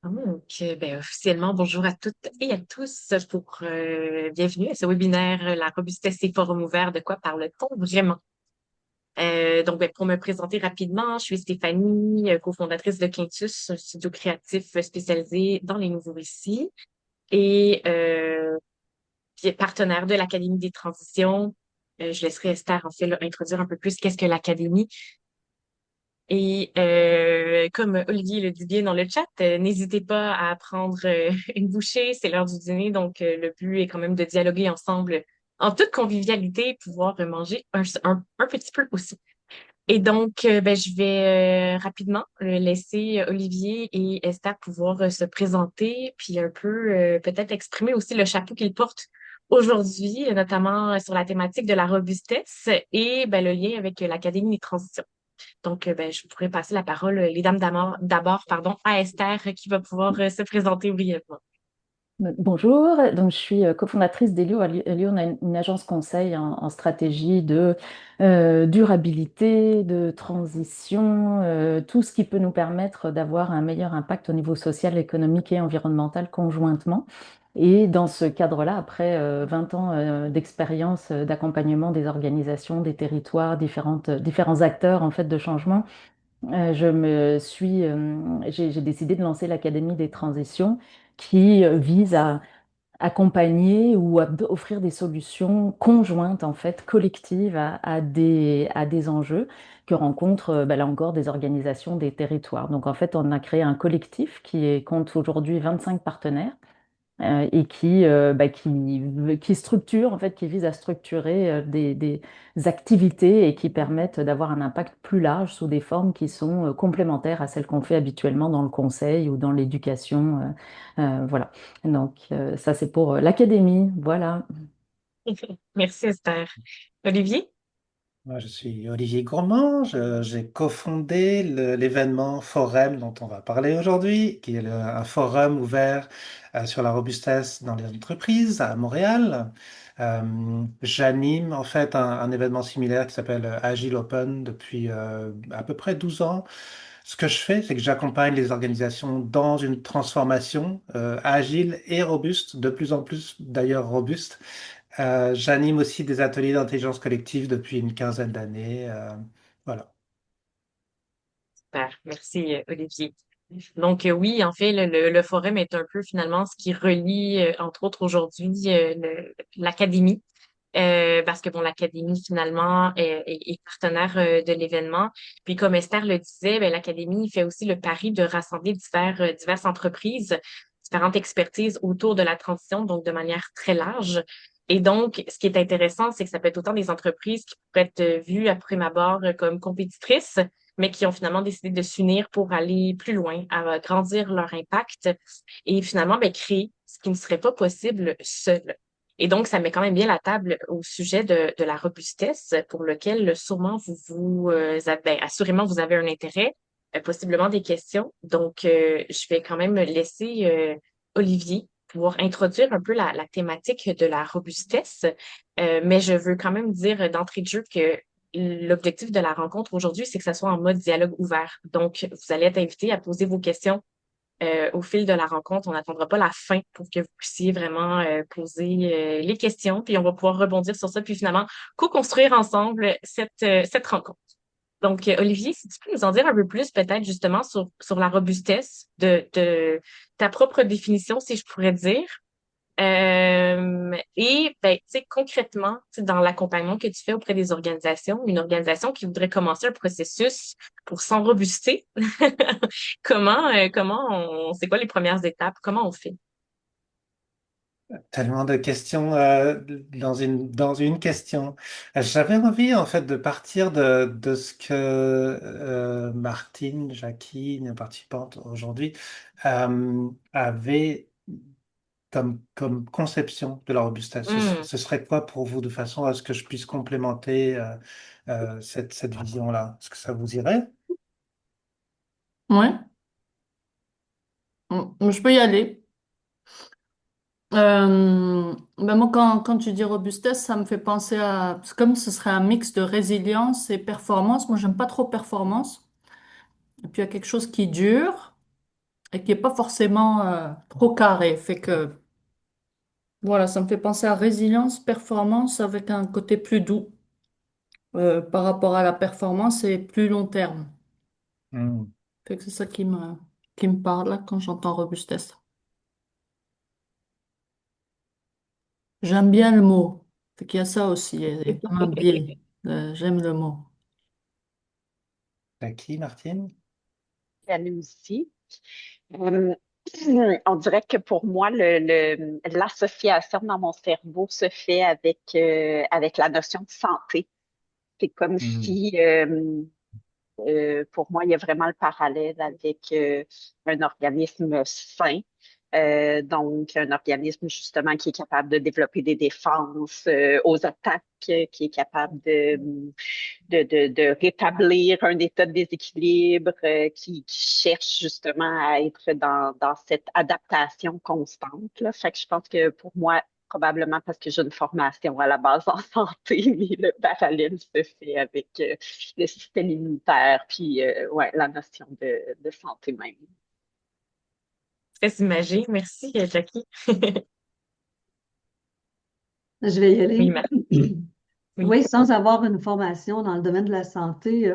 Donc, ben, officiellement, bonjour à toutes et à tous pour bienvenue à ce webinaire La robustesse et forum ouvert. De quoi parle-t-on vraiment? Donc, ben, pour me présenter rapidement, je suis Stéphanie, cofondatrice de Quintus, un studio créatif spécialisé dans les nouveaux récits et puis partenaire de l'Académie des transitions. Je laisserai Esther en fait là, introduire un peu plus qu'est-ce que l'Académie. Et comme Olivier le dit bien dans le chat, n'hésitez pas à prendre une bouchée, c'est l'heure du dîner, donc le but est quand même de dialoguer ensemble en toute convivialité, pouvoir manger un petit peu aussi. Et donc, ben, je vais rapidement laisser Olivier et Esther pouvoir se présenter, puis un peu peut-être exprimer aussi le chapeau qu'ils portent aujourd'hui, notamment sur la thématique de la robustesse et ben, le lien avec l'Académie des transitions. Donc, ben, je pourrais passer la parole, les dames d'abord, pardon, à Esther qui va pouvoir se présenter brièvement. Bonjour, donc je suis cofondatrice d'Elio. Elio, on a une agence conseil en stratégie de durabilité, de transition, tout ce qui peut nous permettre d'avoir un meilleur impact au niveau social, économique et environnemental conjointement. Et dans ce cadre-là, après 20 ans d'expérience d'accompagnement des organisations, des territoires, différents acteurs en fait de changement, j'ai décidé de lancer l'Académie des transitions qui vise à accompagner ou à offrir des solutions conjointes, en fait, collectives à des enjeux que rencontrent, là encore, des organisations, des territoires. Donc, en fait, on a créé un collectif compte aujourd'hui 25 partenaires et qui structure, en fait, qui vise à structurer des activités et qui permettent d'avoir un impact plus large sous des formes qui sont complémentaires à celles qu'on fait habituellement dans le conseil ou dans l'éducation. Voilà. Donc, ça, c'est pour l'académie. Voilà. Merci, Esther. Olivier? Moi, je suis Olivier Gourmand. J'ai cofondé l'événement Forum dont on va parler aujourd'hui, qui est un forum ouvert sur la robustesse dans les entreprises à Montréal. J'anime en fait un événement similaire qui s'appelle Agile Open depuis à peu près 12 ans. Ce que je fais, c'est que j'accompagne les organisations dans une transformation agile et robuste, de plus en plus d'ailleurs robuste. J'anime aussi des ateliers d'intelligence collective depuis une quinzaine d'années. Voilà. Super. Merci, Olivier. Donc, oui, en fait, le forum est un peu finalement ce qui relie, entre autres aujourd'hui, l'académie. Parce que bon, l'académie finalement est partenaire de l'événement. Puis comme Esther le disait, ben, l'académie fait aussi le pari de rassembler diverses entreprises, différentes expertises autour de la transition, donc de manière très large. Et donc, ce qui est intéressant, c'est que ça peut être autant des entreprises qui pourraient être vues à prime abord comme compétitrices, mais qui ont finalement décidé de s'unir pour aller plus loin, à grandir leur impact et finalement ben, créer ce qui ne serait pas possible seul. Et donc, ça met quand même bien la table au sujet de la robustesse pour lequel sûrement ben, assurément vous avez un intérêt, possiblement des questions. Donc, je vais quand même laisser Olivier pouvoir introduire un peu la thématique de la robustesse. Mais je veux quand même dire d'entrée de jeu que l'objectif de la rencontre aujourd'hui, c'est que ça soit en mode dialogue ouvert. Donc, vous allez être invité à poser vos questions au fil de la rencontre. On n'attendra pas la fin pour que vous puissiez vraiment poser les questions, puis on va pouvoir rebondir sur ça, puis finalement co-construire ensemble cette rencontre. Donc, Olivier, si tu peux nous en dire un peu plus peut-être justement sur la robustesse de ta propre définition, si je pourrais dire. Et ben, tu sais, concrètement, tu sais, dans l'accompagnement que tu fais auprès des organisations, une organisation qui voudrait commencer un processus pour s'enrobuster, c'est quoi les premières étapes? Comment on fait? Tellement de questions dans une question. J'avais envie en fait de partir de ce que Martine, Jackie, une participante aujourd'hui, avait comme conception de la robustesse. Hmm. Ce serait quoi pour vous de façon à ce que je puisse complémenter cette vision-là? Est-ce que ça vous irait? Ouais, je peux y aller. Moi, quand tu dis robustesse, ça me fait penser à... C'est comme ce serait un mix de résilience et performance. Moi, j'aime pas trop performance. Et puis, il y a quelque chose qui dure. et qui est pas forcément trop carré. Fait que voilà, ça me fait penser à résilience, performance avec un côté plus doux par rapport à la performance et plus long terme. Hmm. Fait que c'est ça qui me parle là, quand j'entends robustesse. J'aime bien le mot. Fait qu'il y a ça aussi, il y a comme un biais. J'aime le mot. T'as qui, Martine? Salut aussi. Euh, on dirait que pour moi, l'association dans mon cerveau se fait avec la notion de santé. C'est comme Hmm. si, pour moi, il y a vraiment le parallèle avec un organisme sain. Donc, un organisme justement qui est capable de développer des défenses aux attaques, qui est capable de rétablir un état de déséquilibre, qui cherche justement à être dans cette adaptation constante, là. Fait que je pense que pour moi, probablement parce que j'ai une formation à la base en santé, mais le parallèle se fait avec le système immunitaire, puis ouais, la notion de santé même. Très imagé. Merci, Jackie. Je vais y Oui, aller. oui. Oui, sans avoir une formation dans le domaine de la santé,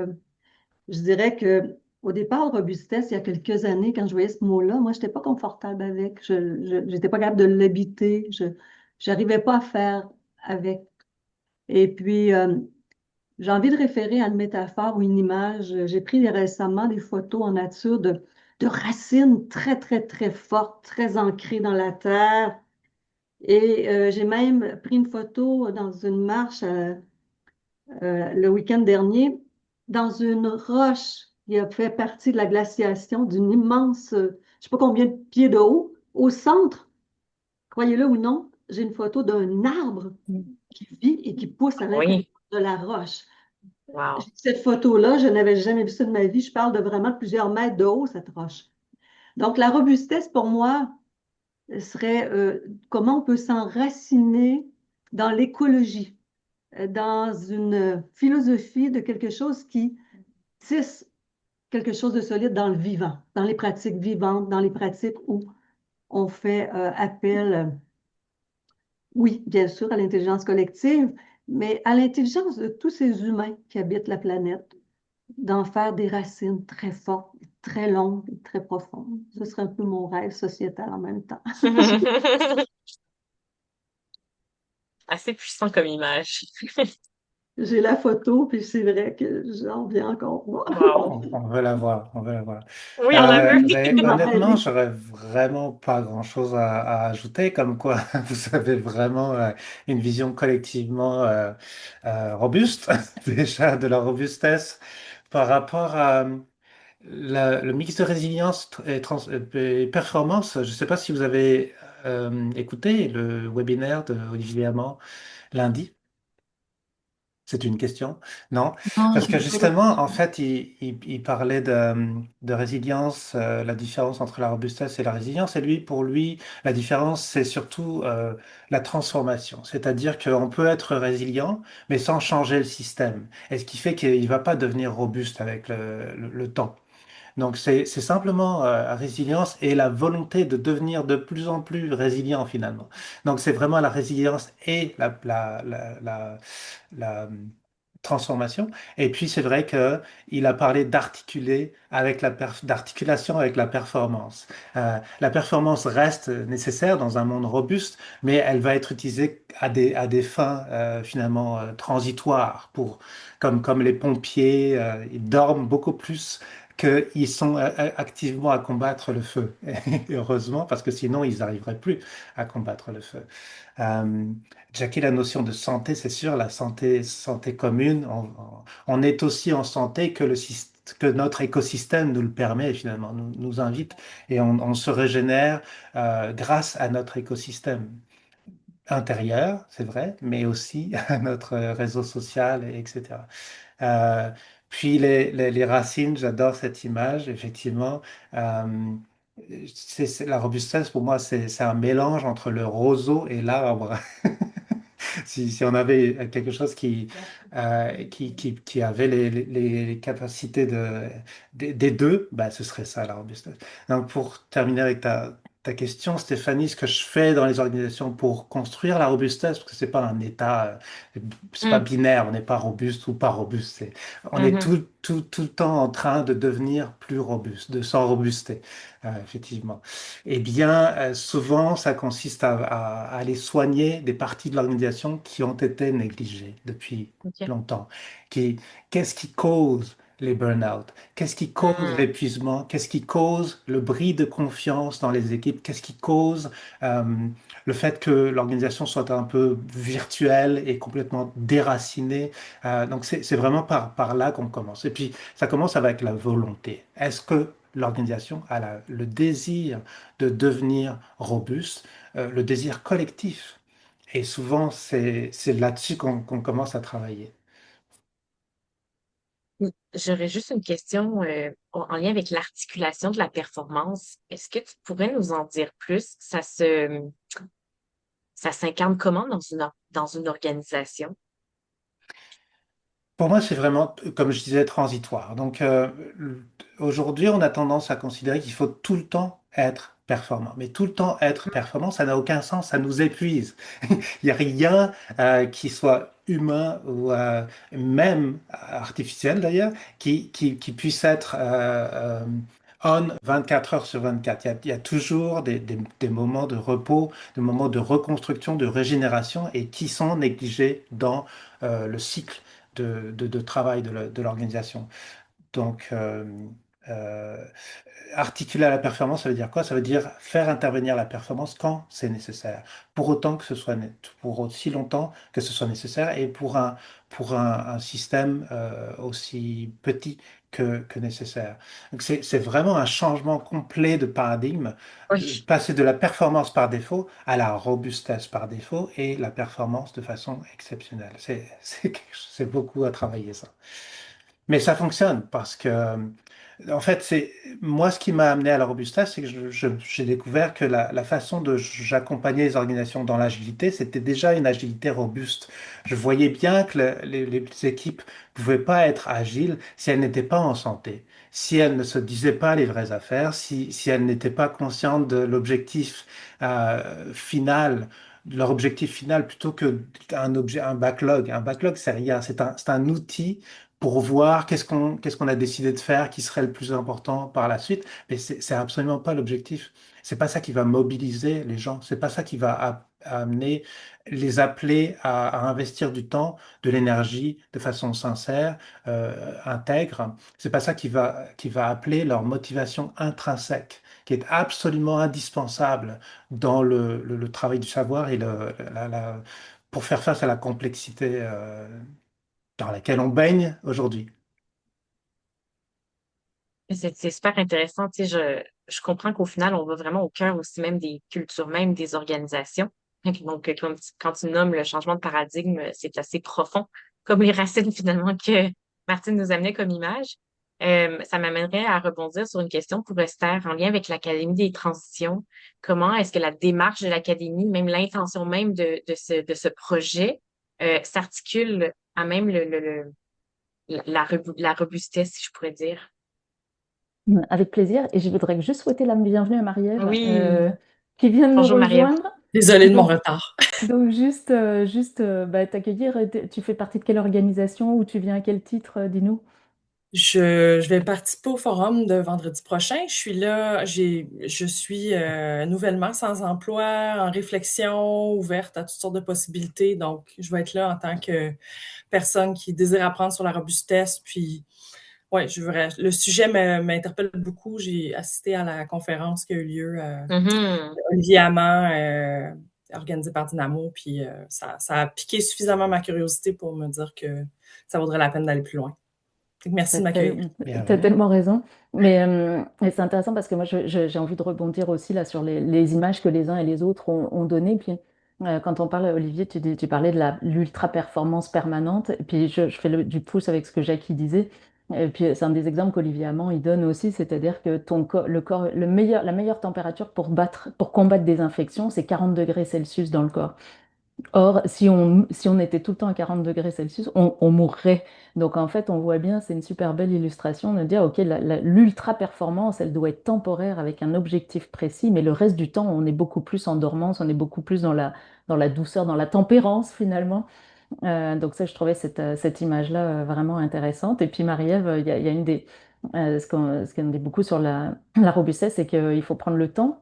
je dirais que au départ, robustesse, il y a quelques années, quand je voyais ce mot-là, moi, je n'étais pas confortable avec. Je n'étais pas capable de l'habiter. Je n'arrivais pas à faire avec. Et puis, j'ai envie de référer à une métaphore ou une image. J'ai pris récemment des photos en nature de racines très, très, très fortes, très ancrées dans la terre. Et j'ai même pris une photo dans une marche le week-end dernier, dans une roche qui a fait partie de la glaciation d'une immense, je ne sais pas combien de pieds de haut. Au centre, croyez-le ou non, j'ai une photo d'un arbre qui vit et qui pousse à l'intérieur Oui. de la roche. Wow. Cette photo-là, je n'avais jamais vu ça de ma vie. Je parle de vraiment plusieurs mètres de haut, cette roche. Donc, la robustesse, pour moi, serait comment on peut s'enraciner dans l'écologie, dans une philosophie de quelque chose qui tisse quelque chose de solide dans le vivant, dans les pratiques vivantes, dans les pratiques où on fait appel, oui, bien sûr, à l'intelligence collective, mais à l'intelligence de tous ces humains qui habitent la planète, d'en faire des racines très fortes, très longues et très profondes. Ce serait un peu mon rêve sociétal en même temps. Assez puissant comme image. J'ai la photo, puis c'est vrai que j'en viens encore pas. Wow. On veut la voir, on veut la voir. Oui, on a vu. Ben, M'en honnêtement, rêver. j'aurais vraiment pas grand-chose à ajouter, comme quoi vous avez vraiment une vision collectivement robuste, déjà de la robustesse par rapport à le mix de résilience et performance. Je ne sais pas si vous avez écouté le webinaire de Olivier Amand lundi. C'est une question? Non, Non, parce je que n'ai pas vu. justement, en fait, il parlait de résilience, la différence entre la robustesse et la résilience. Et lui, pour lui, la différence, c'est surtout la transformation. C'est-à-dire qu'on peut être résilient, mais sans changer le système. Et ce qui fait qu'il ne va pas devenir robuste avec le temps. Donc c'est simplement résilience et la volonté de devenir de plus en plus résilient finalement. Donc c'est vraiment la résilience et la transformation. Et puis c'est vrai que il a parlé d'articulation avec la performance. La performance reste nécessaire dans un monde robuste, mais elle va être utilisée à des fins finalement transitoires comme les pompiers, ils dorment beaucoup plus qu'ils sont activement à combattre le feu. Et heureusement, parce que sinon, ils n'arriveraient plus à combattre le feu. Euh, Jackie, la notion de santé, c'est sûr, la santé commune, on est aussi en santé que notre écosystème nous le permet, finalement, nous invite, et on se régénère grâce à notre écosystème intérieur, c'est vrai, mais aussi à notre réseau social, etc. Euh, Puis les racines, j'adore cette image, effectivement. Euh, la robustesse, pour moi, c'est un mélange entre le roseau et l'arbre. Si on avait quelque chose qui avait les capacités des deux, bah, ce serait ça, la robustesse. Donc, pour terminer avec ta question, Stéphanie, ce que je fais dans les organisations pour construire la robustesse, parce que c'est pas un état, c'est pas Mm, binaire, on n'est pas robuste ou pas robuste, on est mhm. tout le temps en train de devenir plus robuste, de s'enrobuster, effectivement. Eh bien, souvent, ça consiste à aller soigner des parties de l'organisation qui ont été négligées depuis OK. longtemps. Qui, qu'est-ce qui cause les burn-out? Qu'est-ce qui cause Mm, l'épuisement? Qu'est-ce qui cause le bris de confiance dans les équipes? Qu'est-ce qui cause euh, le fait que l'organisation soit un peu virtuelle et complètement déracinée? Donc, c'est vraiment par là qu'on commence. Et puis, ça commence avec la volonté. Est-ce que l'organisation a le désir de devenir robuste, le désir collectif? Et souvent, c'est là-dessus qu'on commence à travailler. J'aurais juste une question en lien avec l'articulation de la performance. Est-ce que tu pourrais nous en dire plus? Ça s'incarne comment dans une organisation? Pour moi, c'est vraiment, comme je disais, transitoire. Donc, aujourd'hui, on a tendance à considérer qu'il faut tout le temps être performant. Mais tout le temps être performant, ça n'a aucun sens, ça nous épuise. Il n'y a rien qui soit humain ou même artificiel d'ailleurs, qui puisse être on 24 heures sur 24. Il y a toujours des moments de repos, des moments de reconstruction, de régénération et qui sont négligés dans le cycle de travail de l'organisation. Donc, euh, articuler à la performance, ça veut dire quoi? Ça veut dire faire intervenir la performance quand c'est nécessaire, pour autant que ce soit pour aussi longtemps que ce soit nécessaire et pour un système aussi petit que nécessaire. Donc c'est vraiment un changement complet de paradigme, de Oui. passer de la performance par défaut à la robustesse par défaut et la performance de façon exceptionnelle. C'est beaucoup à travailler ça. Mais ça fonctionne parce que, en fait, c'est moi ce qui m'a amené à la robustesse, c'est que j'ai découvert que la façon de j'accompagnais les organisations dans l'agilité, c'était déjà une agilité robuste. Je voyais bien que les équipes pouvaient pas être agiles si elles n'étaient pas en santé, si elles ne se disaient pas les vraies affaires, si elles n'étaient pas conscientes de l'objectif final. Leur objectif final plutôt que un objet, un backlog. Un backlog, c'est rien. C'est un outil pour voir qu'est-ce qu'on a décidé de faire qui serait le plus important par la suite. Mais c'est absolument pas l'objectif. C'est pas ça qui va mobiliser les gens. C'est pas ça qui va amener, les appeler à investir du temps, de l'énergie de façon sincère, intègre. C'est pas ça qui va appeler leur motivation intrinsèque, qui est absolument indispensable dans le travail du savoir et pour faire face à la complexité dans laquelle on baigne aujourd'hui. C'est super intéressant. Tu sais, je comprends qu'au final, on va vraiment au cœur aussi même des cultures, même des organisations. Donc, quand tu nommes le changement de paradigme, c'est assez profond, comme les racines finalement que Martine nous amenait comme image. Ça m'amènerait à rebondir sur une question pour Esther en lien avec l'Académie des transitions. Comment est-ce que la démarche de l'Académie, même l'intention même de ce projet, s'articule à même la robustesse, si je pourrais dire? Avec plaisir. Et je voudrais juste souhaiter la bienvenue à Marie-Ève, Oui. qui vient de nous Bonjour Marie-Ève. rejoindre. Désolée de mon Donc, retard. donc juste bah, t'accueillir. Tu fais partie de quelle organisation ou tu viens à quel titre? Dis-nous. Je vais participer au forum de vendredi prochain. Je suis là, je suis nouvellement sans emploi, en réflexion, ouverte à toutes sortes de possibilités. Donc, je vais être là en tant que personne qui désire apprendre sur la robustesse. Puis, ouais, le sujet m'interpelle beaucoup. J'ai assisté à la conférence qui a eu lieu Mhm. Olivier Hamon, organisée par Dynamo. Puis, ça a piqué suffisamment ma curiosité pour me dire que ça vaudrait la peine d'aller plus loin. Merci T'as de m'accueillir. t'as Bienvenue. tellement raison. Mais c'est intéressant parce que moi, j'ai envie de rebondir aussi là sur les images que les uns et les autres ont données. Puis, quand on parle, Olivier, tu parlais de l'ultra-performance permanente. Et puis, je fais du pouce avec ce que Jackie disait. Et puis, c'est un des exemples qu'Olivier Hamon il donne aussi, c'est-à-dire que le corps, la meilleure température pour combattre des infections, c'est 40 degrés Celsius dans le corps. Or, si on était tout le temps à 40 degrés Celsius, on mourrait. Donc, en fait, on voit bien, c'est une super belle illustration de dire, OK, l'ultra-performance, elle doit être temporaire avec un objectif précis, mais le reste du temps, on est beaucoup plus en dormance, on est beaucoup plus dans la douceur, dans la tempérance, finalement. Donc ça, je trouvais cette image-là vraiment intéressante. Et puis Marie-Ève, il y a une des... ce qu'on dit beaucoup sur la robustesse, c'est qu'il faut prendre le temps.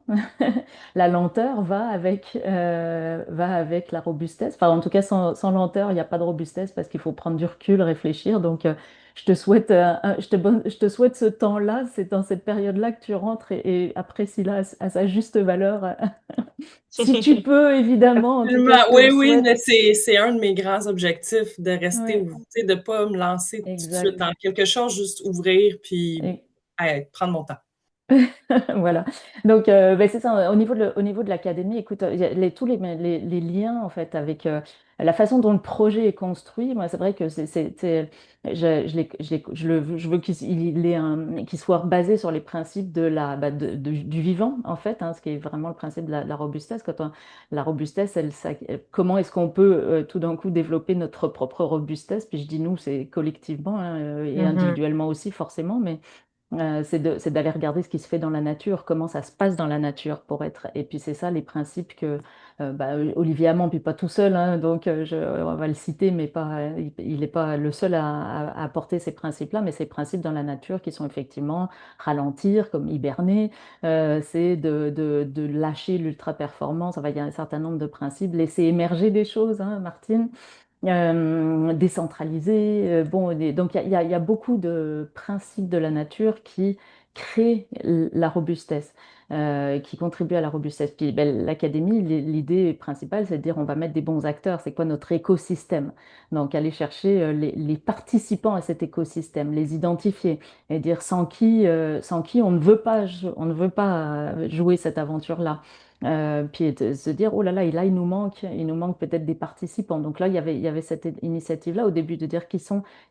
La lenteur va avec la robustesse. Enfin, en tout cas, sans lenteur, il n'y a pas de robustesse parce qu'il faut prendre du recul, réfléchir. Donc, je te souhaite, je te souhaite ce temps-là. C'est dans cette période-là que tu rentres et apprécies-la à sa juste valeur. Si tu peux, évidemment, en tout cas, Absolument. je te Oui, le oui, mais souhaite. c'est un de mes grands objectifs de rester, Ouais, tu sais, de pas me lancer tout de suite exact. dans quelque chose, juste ouvrir puis prendre mon temps. Voilà. Donc, ben, c'est ça. Au niveau de l'académie, écoute, il y a tous les liens en fait avec la façon dont le projet est construit. Moi, c'est vrai que je veux qu'il soit basé sur les principes du vivant en fait, hein, ce qui est vraiment le principe de la robustesse. La robustesse, comment est-ce qu'on peut tout d'un coup développer notre propre robustesse? Puis je dis nous, c'est collectivement hein, et Mhm. individuellement aussi forcément, mais c'est d'aller regarder ce qui se fait dans la nature, comment ça se passe dans la nature pour être. Et puis c'est ça les principes que Olivier Hamon, puis pas tout seul, hein, donc on va le citer, mais pas, il n'est pas le seul à apporter ces principes-là, mais ces principes dans la nature qui sont effectivement ralentir, comme hiberner, c'est de lâcher l'ultra-performance. Enfin, il y a un certain nombre de principes, laisser émerger des choses, hein, Martine décentralisé. Bon, donc il y a beaucoup de principes de la nature qui créent la robustesse, qui contribuent à la robustesse. Puis ben, l'académie, l'idée principale, c'est de dire on va mettre des bons acteurs. C'est quoi notre écosystème? Donc aller chercher les participants à cet écosystème, les identifier et dire sans qui on ne veut pas, on ne veut pas jouer cette aventure-là. Puis de se dire, oh là là, il nous manque peut-être des participants. Donc là, il y avait cette initiative-là au début de dire qui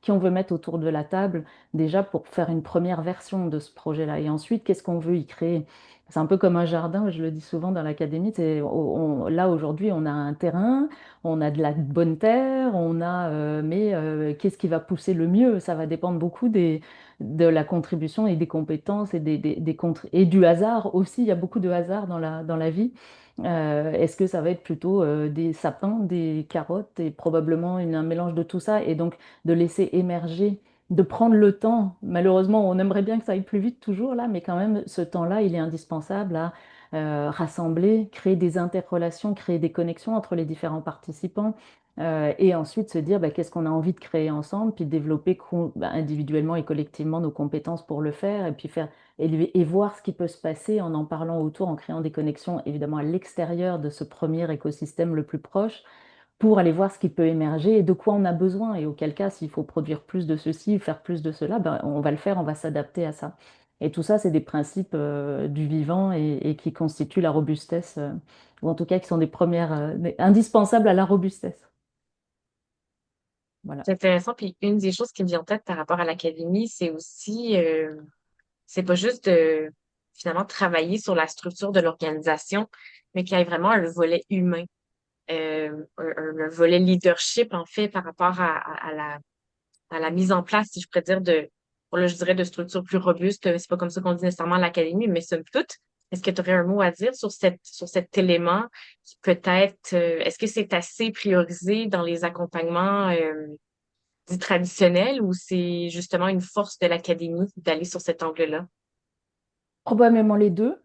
on veut mettre autour de la table, déjà pour faire une première version de ce projet-là. Et ensuite, qu'est-ce qu'on veut y créer? C'est un peu comme un jardin, je le dis souvent dans l'académie. Là, aujourd'hui, on a un terrain, on a de la bonne terre, mais qu'est-ce qui va pousser le mieux? Ça va dépendre beaucoup de la contribution et des compétences et, et du hasard aussi. Il y a beaucoup de hasard dans la vie. Est-ce que ça va être plutôt des sapins, des carottes et probablement un mélange de tout ça et donc de laisser émerger, de prendre le temps. Malheureusement, on aimerait bien que ça aille plus vite toujours là, mais quand même, ce temps-là, il est indispensable à rassembler, créer des interrelations, créer des connexions entre les différents participants. Et ensuite se dire bah, qu'est-ce qu'on a envie de créer ensemble, puis développer individuellement et collectivement nos compétences pour le faire, et puis faire et voir ce qui peut se passer en parlant autour, en créant des connexions évidemment à l'extérieur de ce premier écosystème le plus proche, pour aller voir ce qui peut émerger et de quoi on a besoin. Et auquel cas, s'il faut produire plus de ceci, faire plus de cela, ben, on va le faire, on va s'adapter à ça. Et tout ça, c'est des principes du vivant et qui constituent la robustesse, ou en tout cas qui sont des premières, indispensables à la robustesse. Voilà. C'est intéressant. Puis une des choses qui me vient en tête par rapport à l'académie, c'est aussi, c'est pas juste de finalement travailler sur la structure de l'organisation, mais qu'il y ait vraiment un volet humain, un volet leadership en fait par rapport à la mise en place, si je pourrais dire, bon, là, je dirais de structures plus robustes. C'est pas comme ça qu'on dit nécessairement à l'académie, mais somme toute, est-ce que tu aurais un mot à dire sur sur cet élément qui peut-être, est-ce que c'est assez priorisé dans les accompagnements, dits traditionnels ou c'est justement une force de l'académie d'aller sur cet angle-là? Probablement les deux.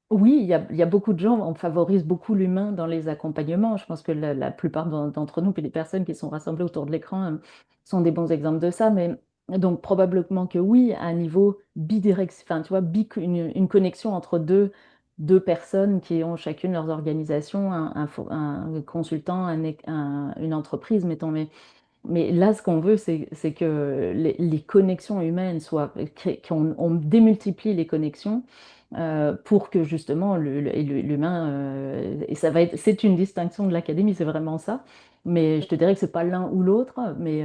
Oui, il y a beaucoup de gens, on favorise beaucoup l'humain dans les accompagnements. Je pense que la plupart d'entre nous, puis les personnes qui sont rassemblées autour de l'écran, sont des bons exemples de ça. Mais donc probablement que oui, à un niveau bidirectionnel, enfin tu vois, une connexion entre deux personnes qui ont chacune leurs organisations, un consultant, une entreprise, mettons. Mais Mais là, ce qu'on veut, c'est que les connexions humaines soient, qu'on démultiplie les connexions pour que justement l'humain, et ça va être, c'est une distinction de l'académie, c'est vraiment ça. Mais je te dirais que c'est pas l'un ou l'autre, mais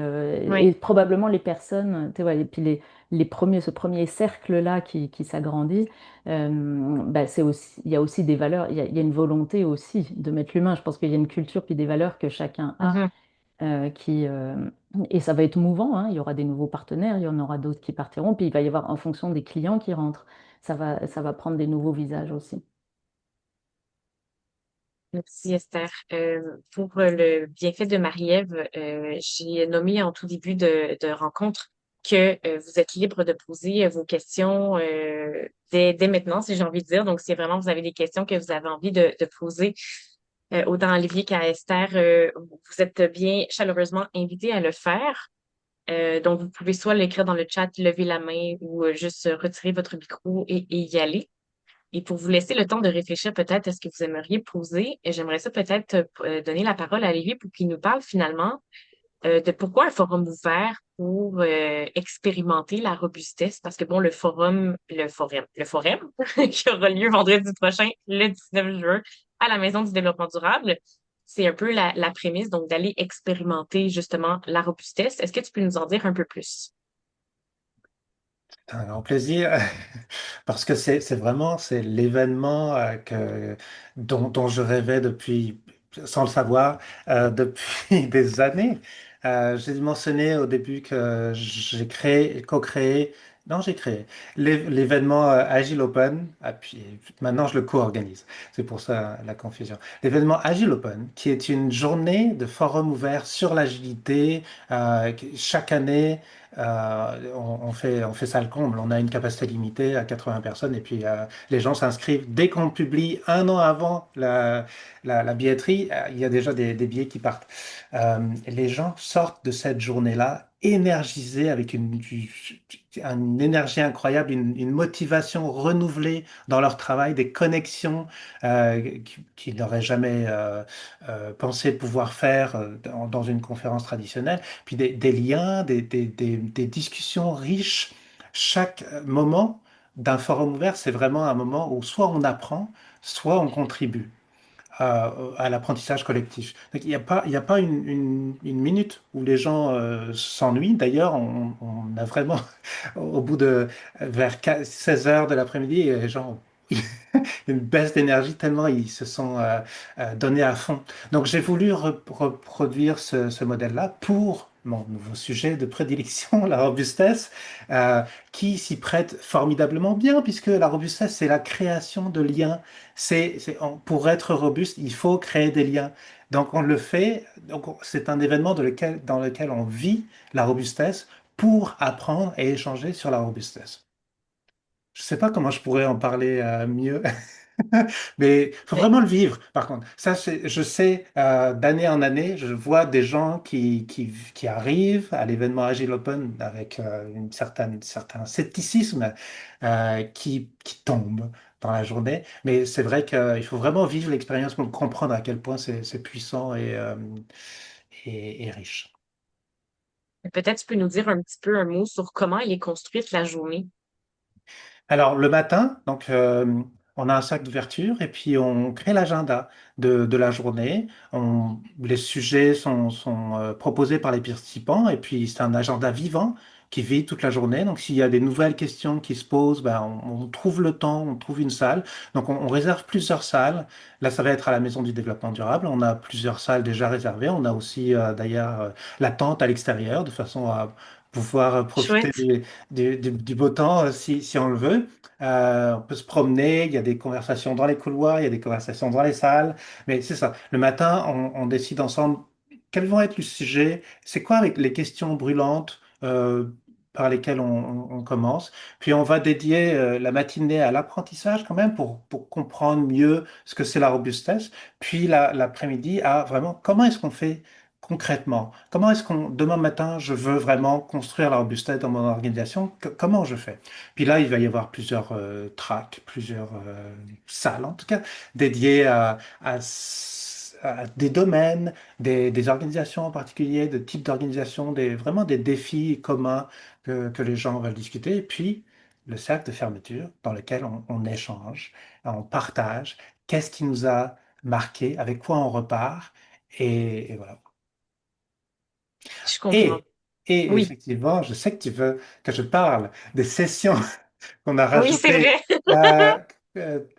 Oui. et probablement les personnes, tu vois, et puis les premiers, ce premier cercle-là qui s'agrandit, bah c'est aussi, il y a aussi des valeurs, il y a une volonté aussi de mettre l'humain. Je pense qu'il y a une culture puis des valeurs que chacun a Mhm. qui, et ça va être mouvant, hein. Il y aura des nouveaux partenaires, il y en aura d'autres qui partiront, puis il va y avoir en fonction des clients qui rentrent, ça va prendre des nouveaux visages aussi. Merci Esther. Pour le bienfait de Marie-Ève, j'ai nommé en tout début de rencontre que vous êtes libre de poser vos questions dès maintenant, si j'ai envie de dire. Donc, si vraiment vous avez des questions que vous avez envie de poser, autant à Olivier qu'à Esther, vous êtes bien chaleureusement invités à le faire. Donc, vous pouvez soit l'écrire dans le chat, lever la main ou juste retirer votre micro et y aller. Et pour vous laisser le temps de réfléchir peut-être à ce que vous aimeriez poser, j'aimerais ça peut-être donner la parole à Olivier pour qu'il nous parle finalement de pourquoi un forum ouvert pour expérimenter la robustesse. Parce que bon, le forum qui aura lieu vendredi prochain, le 19 juin, à la Maison du développement durable, c'est un peu la prémisse, donc d'aller expérimenter justement la robustesse. Est-ce que tu peux nous en dire un peu plus? C'est un grand plaisir parce que c'est vraiment c'est l'événement dont je rêvais depuis, sans le savoir, depuis des années. J'ai mentionné au début que j'ai créé, co-créé, non, j'ai créé l'événement Agile Open, et puis maintenant je le co-organise. C'est pour ça la confusion. L'événement Agile Open, qui est une journée de forum ouvert sur l'agilité chaque année. On fait ça le comble. On a une capacité limitée à 80 personnes et puis les gens s'inscrivent. Dès qu'on publie un an avant la billetterie, il y a déjà des billets qui partent. Les gens sortent de cette journée-là énergisés avec une énergie incroyable, une motivation renouvelée dans leur travail, des connexions qu'ils n'auraient jamais pensé pouvoir faire dans une conférence traditionnelle puis des liens, des discussions riches. Chaque moment d'un forum ouvert, c'est vraiment un moment où soit on apprend, soit on contribue à l'apprentissage collectif. Donc, il y a pas une minute où les gens s'ennuient. D'ailleurs, on a vraiment, au bout de vers 16 heures de l'après-midi, les gens une baisse d'énergie tellement ils se sont donnés à fond. Donc j'ai voulu reproduire ce modèle-là pour mon nouveau sujet de prédilection, la robustesse, qui s'y prête formidablement bien, puisque la robustesse, c'est la création de liens. Pour être robuste, il faut créer des liens. Donc on le fait, donc c'est un événement dans lequel on vit la robustesse pour apprendre et échanger sur la robustesse. Je ne sais pas comment je pourrais en parler mieux. Mais il faut vraiment le vivre, par contre. Ça, je sais, d'année en année, je vois des gens qui arrivent à l'événement Agile Open avec certain scepticisme qui tombe dans la journée. Mais c'est vrai qu'il faut vraiment vivre l'expérience pour comprendre à quel point c'est puissant et riche. Peut-être tu peux nous dire un petit peu un mot sur comment elle est construite la journée. Alors, le matin, donc, on a un sac d'ouverture et puis on crée l'agenda de la journée. Les sujets sont proposés par les participants et puis c'est un agenda vivant qui vit toute la journée. Donc, s'il y a des nouvelles questions qui se posent, ben, on trouve le temps, on trouve une salle. Donc, on réserve plusieurs salles. Là, ça va être à la Maison du Développement Durable. On a plusieurs salles déjà réservées. On a aussi, d'ailleurs, la tente à l'extérieur de façon à pouvoir profiter Chouette. du beau temps si on le veut. On peut se promener, il y a des conversations dans les couloirs, il y a des conversations dans les salles, mais c'est ça. Le matin, on décide ensemble quels vont être les sujets, c'est quoi avec les questions brûlantes par lesquelles on commence. Puis on va dédier la matinée à l'apprentissage quand même pour comprendre mieux ce que c'est la robustesse. Puis l'après-midi à vraiment comment est-ce qu'on fait concrètement? Comment est-ce qu'on, demain matin, je veux vraiment construire la robustesse dans mon organisation? Comment je fais? Puis là, il va y avoir plusieurs tracks, plusieurs salles, en tout cas, dédiées des domaines, des organisations en particulier, de types d'organisations, vraiment des défis communs que les gens veulent discuter. Et puis, le cercle de fermeture dans lequel on échange, on partage, qu'est-ce qui nous a marqué, avec quoi on repart. Et voilà. Je comprends. Et, et Oui, effectivement, je sais que tu veux que je parle des sessions qu'on a oui, c'est rajoutées. vrai.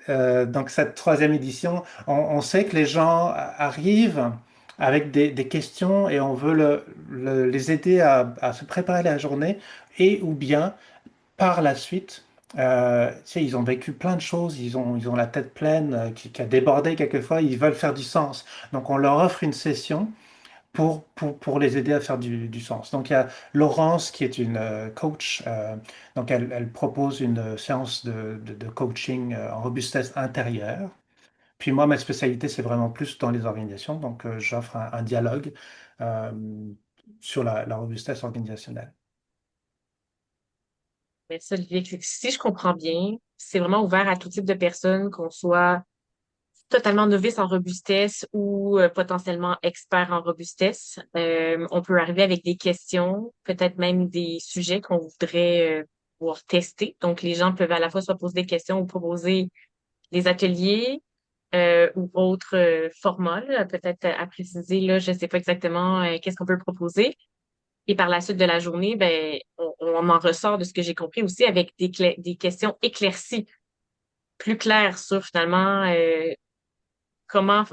euh, donc, cette troisième édition, on sait que les gens arrivent avec des questions et on veut les aider à se préparer la journée et ou bien par la suite. Tu sais, ils ont vécu plein de choses, ils ont la tête pleine, qui a débordé quelquefois, ils veulent faire du sens. Donc, on leur offre une session pour les aider à faire du sens. Donc, il y a Laurence qui est une coach. Donc, elle propose une séance de coaching en robustesse intérieure. Puis moi, ma spécialité, c'est vraiment plus dans les organisations. Donc, j'offre un dialogue euh, sur la robustesse organisationnelle. Merci, Olivier. Fait que si je comprends bien, c'est vraiment ouvert à tout type de personnes, qu'on soit totalement novice en robustesse ou potentiellement expert en robustesse. On peut arriver avec des questions, peut-être même des sujets qu'on voudrait pouvoir tester. Donc, les gens peuvent à la fois soit poser des questions ou proposer des ateliers ou autres formats, là, peut-être à préciser, là, je ne sais pas exactement qu'est-ce qu'on peut proposer. Et par la suite de la journée, ben, on en ressort de ce que j'ai compris aussi avec des questions éclaircies, plus claires sur finalement comment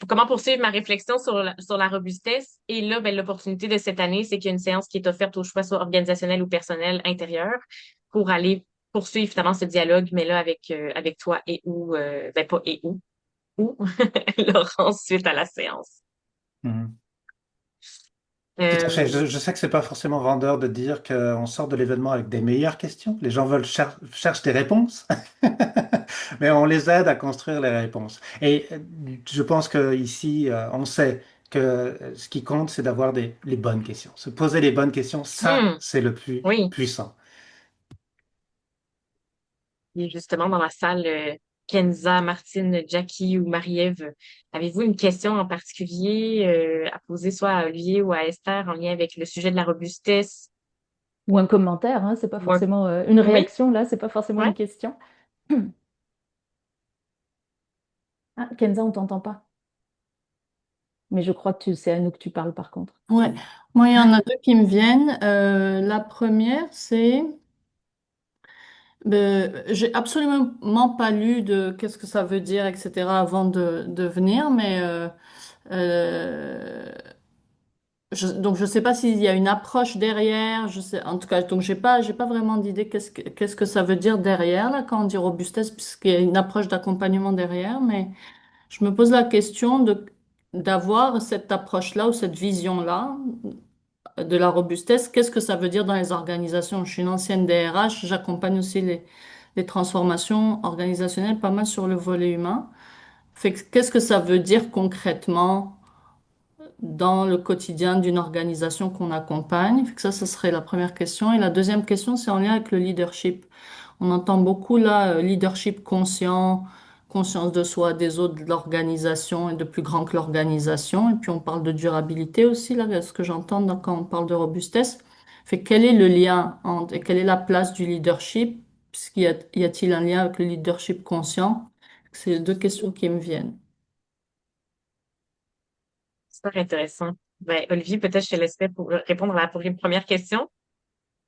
comment poursuivre ma réflexion sur la robustesse. Et là, ben, l'opportunité de cette année, c'est qu'il y a une séance qui est offerte au choix, soit organisationnel ou personnel intérieur, pour aller poursuivre finalement ce dialogue, mais là avec toi et ou ben pas et ou Laurence suite à la séance. Mhm. Tout à fait. Euh, Je sais que c'est pas forcément vendeur de dire qu'on sort de l'événement avec des meilleures questions. Les gens veulent cherchent des réponses, mais on les aide à construire les réponses. Et je pense que ici, on sait que ce qui compte, c'est d'avoir les bonnes questions. Se poser les bonnes questions, ça, hmm, c'est le plus oui, puissant. et justement dans la salle, Kenza, Martine, Jackie ou Marie-Ève, avez-vous une question en particulier à poser soit à Olivier ou à Esther en lien avec le sujet de la robustesse? Ou un commentaire, hein, c'est pas Ou forcément une Oui, réaction là, c'est pas forcément ouais. une question. Ah, Kenza, on t'entend pas. Mais je crois que c'est à nous que tu parles par contre. Ouais, moi, il y en a deux qui me viennent. La première, c'est, j'ai absolument pas lu de qu'est-ce que ça veut dire, etc. avant de venir, mais euh, donc je sais pas s'il y a une approche derrière. Je sais, en tout cas, donc j'ai pas vraiment d'idée qu'est-ce que ça veut dire derrière là quand on dit robustesse, puisqu'il y a une approche d'accompagnement derrière, mais je me pose la question de d'avoir cette approche-là ou cette vision-là de la robustesse, qu'est-ce que ça veut dire dans les organisations? Je suis une ancienne DRH, j'accompagne aussi les transformations organisationnelles, pas mal sur le volet humain. Qu'est-ce que ça veut dire concrètement dans le quotidien d'une organisation qu'on accompagne? Fait que ça, ce serait la première question. Et la deuxième question, c'est en lien avec le leadership. On entend beaucoup là, leadership conscient, conscience de soi, des autres, de l'organisation et de plus grand que l'organisation. Et puis on parle de durabilité aussi, là, ce que j'entends quand on parle de robustesse. Fait quel est le lien entre, et quelle est la place du leadership? Y a-t-il un lien avec le leadership conscient? C'est les deux questions qui me viennent. Super intéressant. Ben, Olivier, peut-être je te laisserai pour répondre à la première question.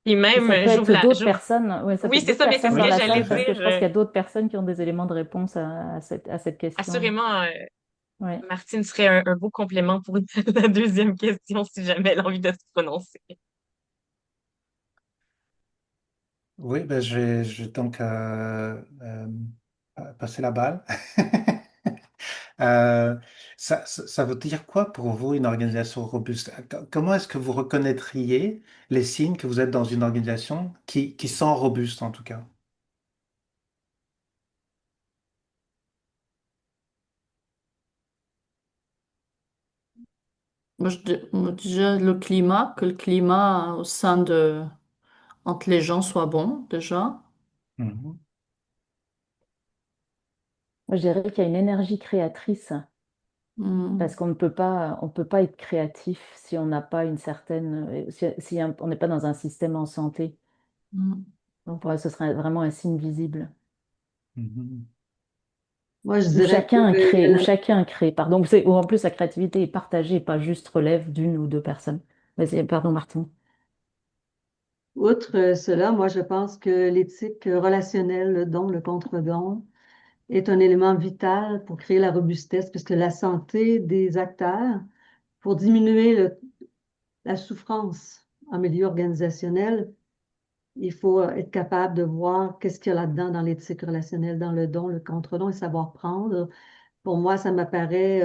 Puis Et même, ça peut être d'autres j'ouvre. personnes, ouais, ça peut Oui, être c'est d'autres ça, mais c'est personnes ce dans que Oui, la tout à j'allais salle parce fait. que dire. je pense qu'il y a d'autres personnes qui ont des éléments de réponse à cette question. Assurément, Ouais. Martine serait un beau complément pour la deuxième question si jamais elle a envie de se prononcer. Oui, ben je vais donc passer la balle. Euh, ça veut dire quoi pour vous une organisation robuste? Comment est-ce que vous reconnaîtriez les signes que vous êtes dans une organisation qui sent robuste en tout cas? Moi, déjà, que le climat au sein entre les gens soit bon, déjà. Mhm. Moi, je dirais qu'il y a une énergie créatrice parce Hmm. on peut pas être créatif si on n'a pas une certaine, si on n'est pas dans un système en santé. Hmm. Donc, pour moi, ce serait vraiment un signe visible. Mhm. Moi, je dirais que Où chacun crée, pardon, où en plus la créativité est partagée et pas juste relève d'une ou deux personnes. Vas-y, pardon, Martin. outre cela, moi, je pense que l'éthique relationnelle, le don, le contre-don, est un élément vital pour créer la robustesse, puisque la santé des acteurs, pour diminuer la souffrance en milieu organisationnel, il faut être capable de voir qu'est-ce qu'il y a là-dedans dans l'éthique relationnelle, dans le don, le contre-don et savoir prendre. Pour moi, ça m'apparaît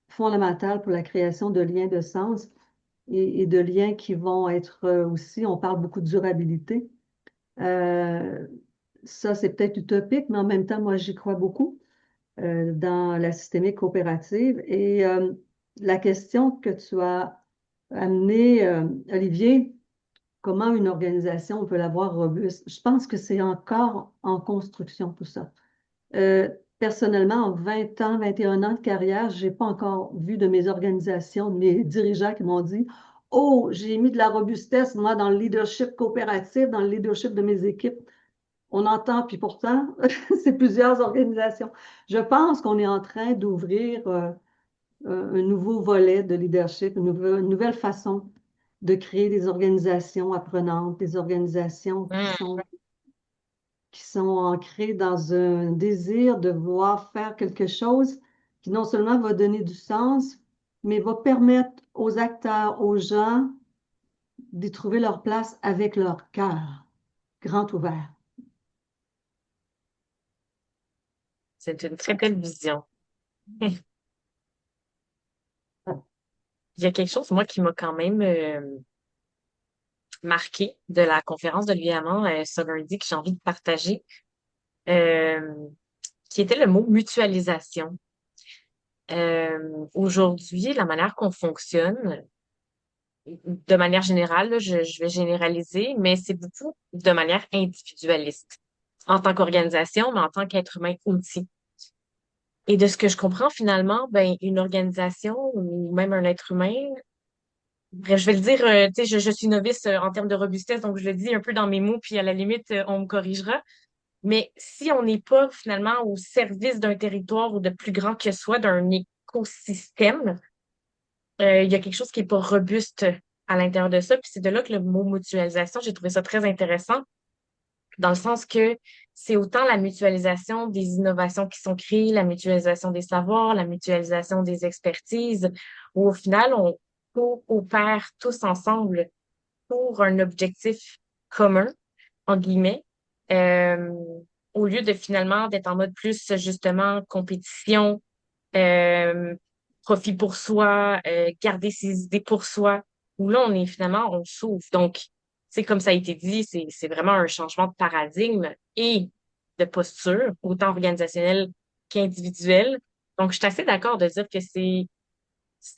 fondamental pour la création de liens de sens et de liens qui vont être aussi, on parle beaucoup de durabilité. Euh, Ça, c'est peut-être utopique, mais en même temps, moi, j'y crois beaucoup dans la systémique coopérative. Et la question que tu as amenée, Olivier, comment une organisation peut l'avoir robuste? Je pense que c'est encore en construction, tout ça. Personnellement, en 20 ans, 21 ans de carrière, je n'ai pas encore vu de mes organisations, de mes dirigeants qui m'ont dit, oh, j'ai mis de la robustesse, moi, dans le leadership coopératif, dans le leadership de mes équipes. On entend, puis pourtant, c'est plusieurs organisations. Je pense qu'on est en train d'ouvrir un nouveau volet de leadership, une nouvelle façon de créer des organisations apprenantes, des organisations Hmm. qui sont ancrées dans un désir de vouloir faire quelque chose qui non seulement va donner du sens, mais va permettre aux acteurs, aux gens d'y trouver leur place avec leur cœur grand ouvert. C'est une très belle vision. Il y a quelque chose, moi, qui m'a quand même marqué de la conférence d'Olivier Hamon ce lundi que j'ai envie de partager, euh, qui était le mot mutualisation. Aujourd'hui, la manière qu'on fonctionne, de manière générale, là, je vais généraliser, mais c'est beaucoup de manière individualiste, en tant qu'organisation, mais en tant qu'être humain outil. Et de ce que je comprends finalement, ben, une organisation ou même un être humain, bref, je vais le dire, tu sais, je suis novice en termes de robustesse, donc je le dis un peu dans mes mots, puis à la limite, on me corrigera. Mais si on n'est pas finalement au service d'un territoire ou de plus grand que soi, d'un écosystème, il y a quelque chose qui est pas robuste à l'intérieur de ça. Puis c'est de là que le mot mutualisation, j'ai trouvé ça très intéressant, dans le sens que c'est autant la mutualisation des innovations qui sont créées, la mutualisation des savoirs, la mutualisation des expertises, où au final, on coopère tous ensemble pour un objectif commun, en guillemets, euh, au lieu de finalement d'être en mode plus justement compétition, euh, profit pour soi, garder ses idées pour soi, où là, on est finalement, on s'ouvre. Donc, c'est comme ça a été dit, c'est vraiment un changement de paradigme et de posture, autant organisationnelle qu'individuelle. Donc, je suis assez d'accord de dire que c'est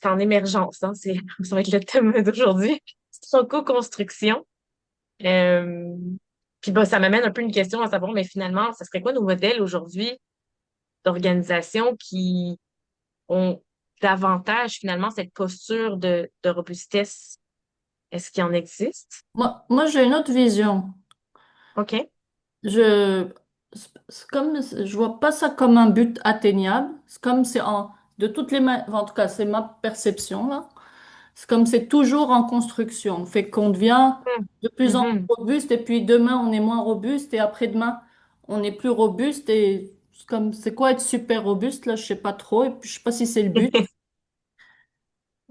en émergence, hein, ça va être le thème d'aujourd'hui. C'est en co-construction. Euh, Puis bah, ça m'amène un peu une question à savoir, mais finalement, ça serait quoi nos modèles aujourd'hui d'organisation qui ont davantage finalement cette posture de robustesse? Est-ce qu'il en existe? Moi, j'ai une autre vision. OK. Je, c'est comme, je vois pas ça comme un but atteignable. C'est comme c'est de toutes les manières, en tout cas, c'est ma perception là. C'est comme c'est toujours en construction. Fait qu'on devient de plus en plus Mhm. robuste et puis demain on est moins robuste et après-demain on est plus robuste et c'est quoi être super robuste là, je sais pas trop et puis je sais pas si c'est le but.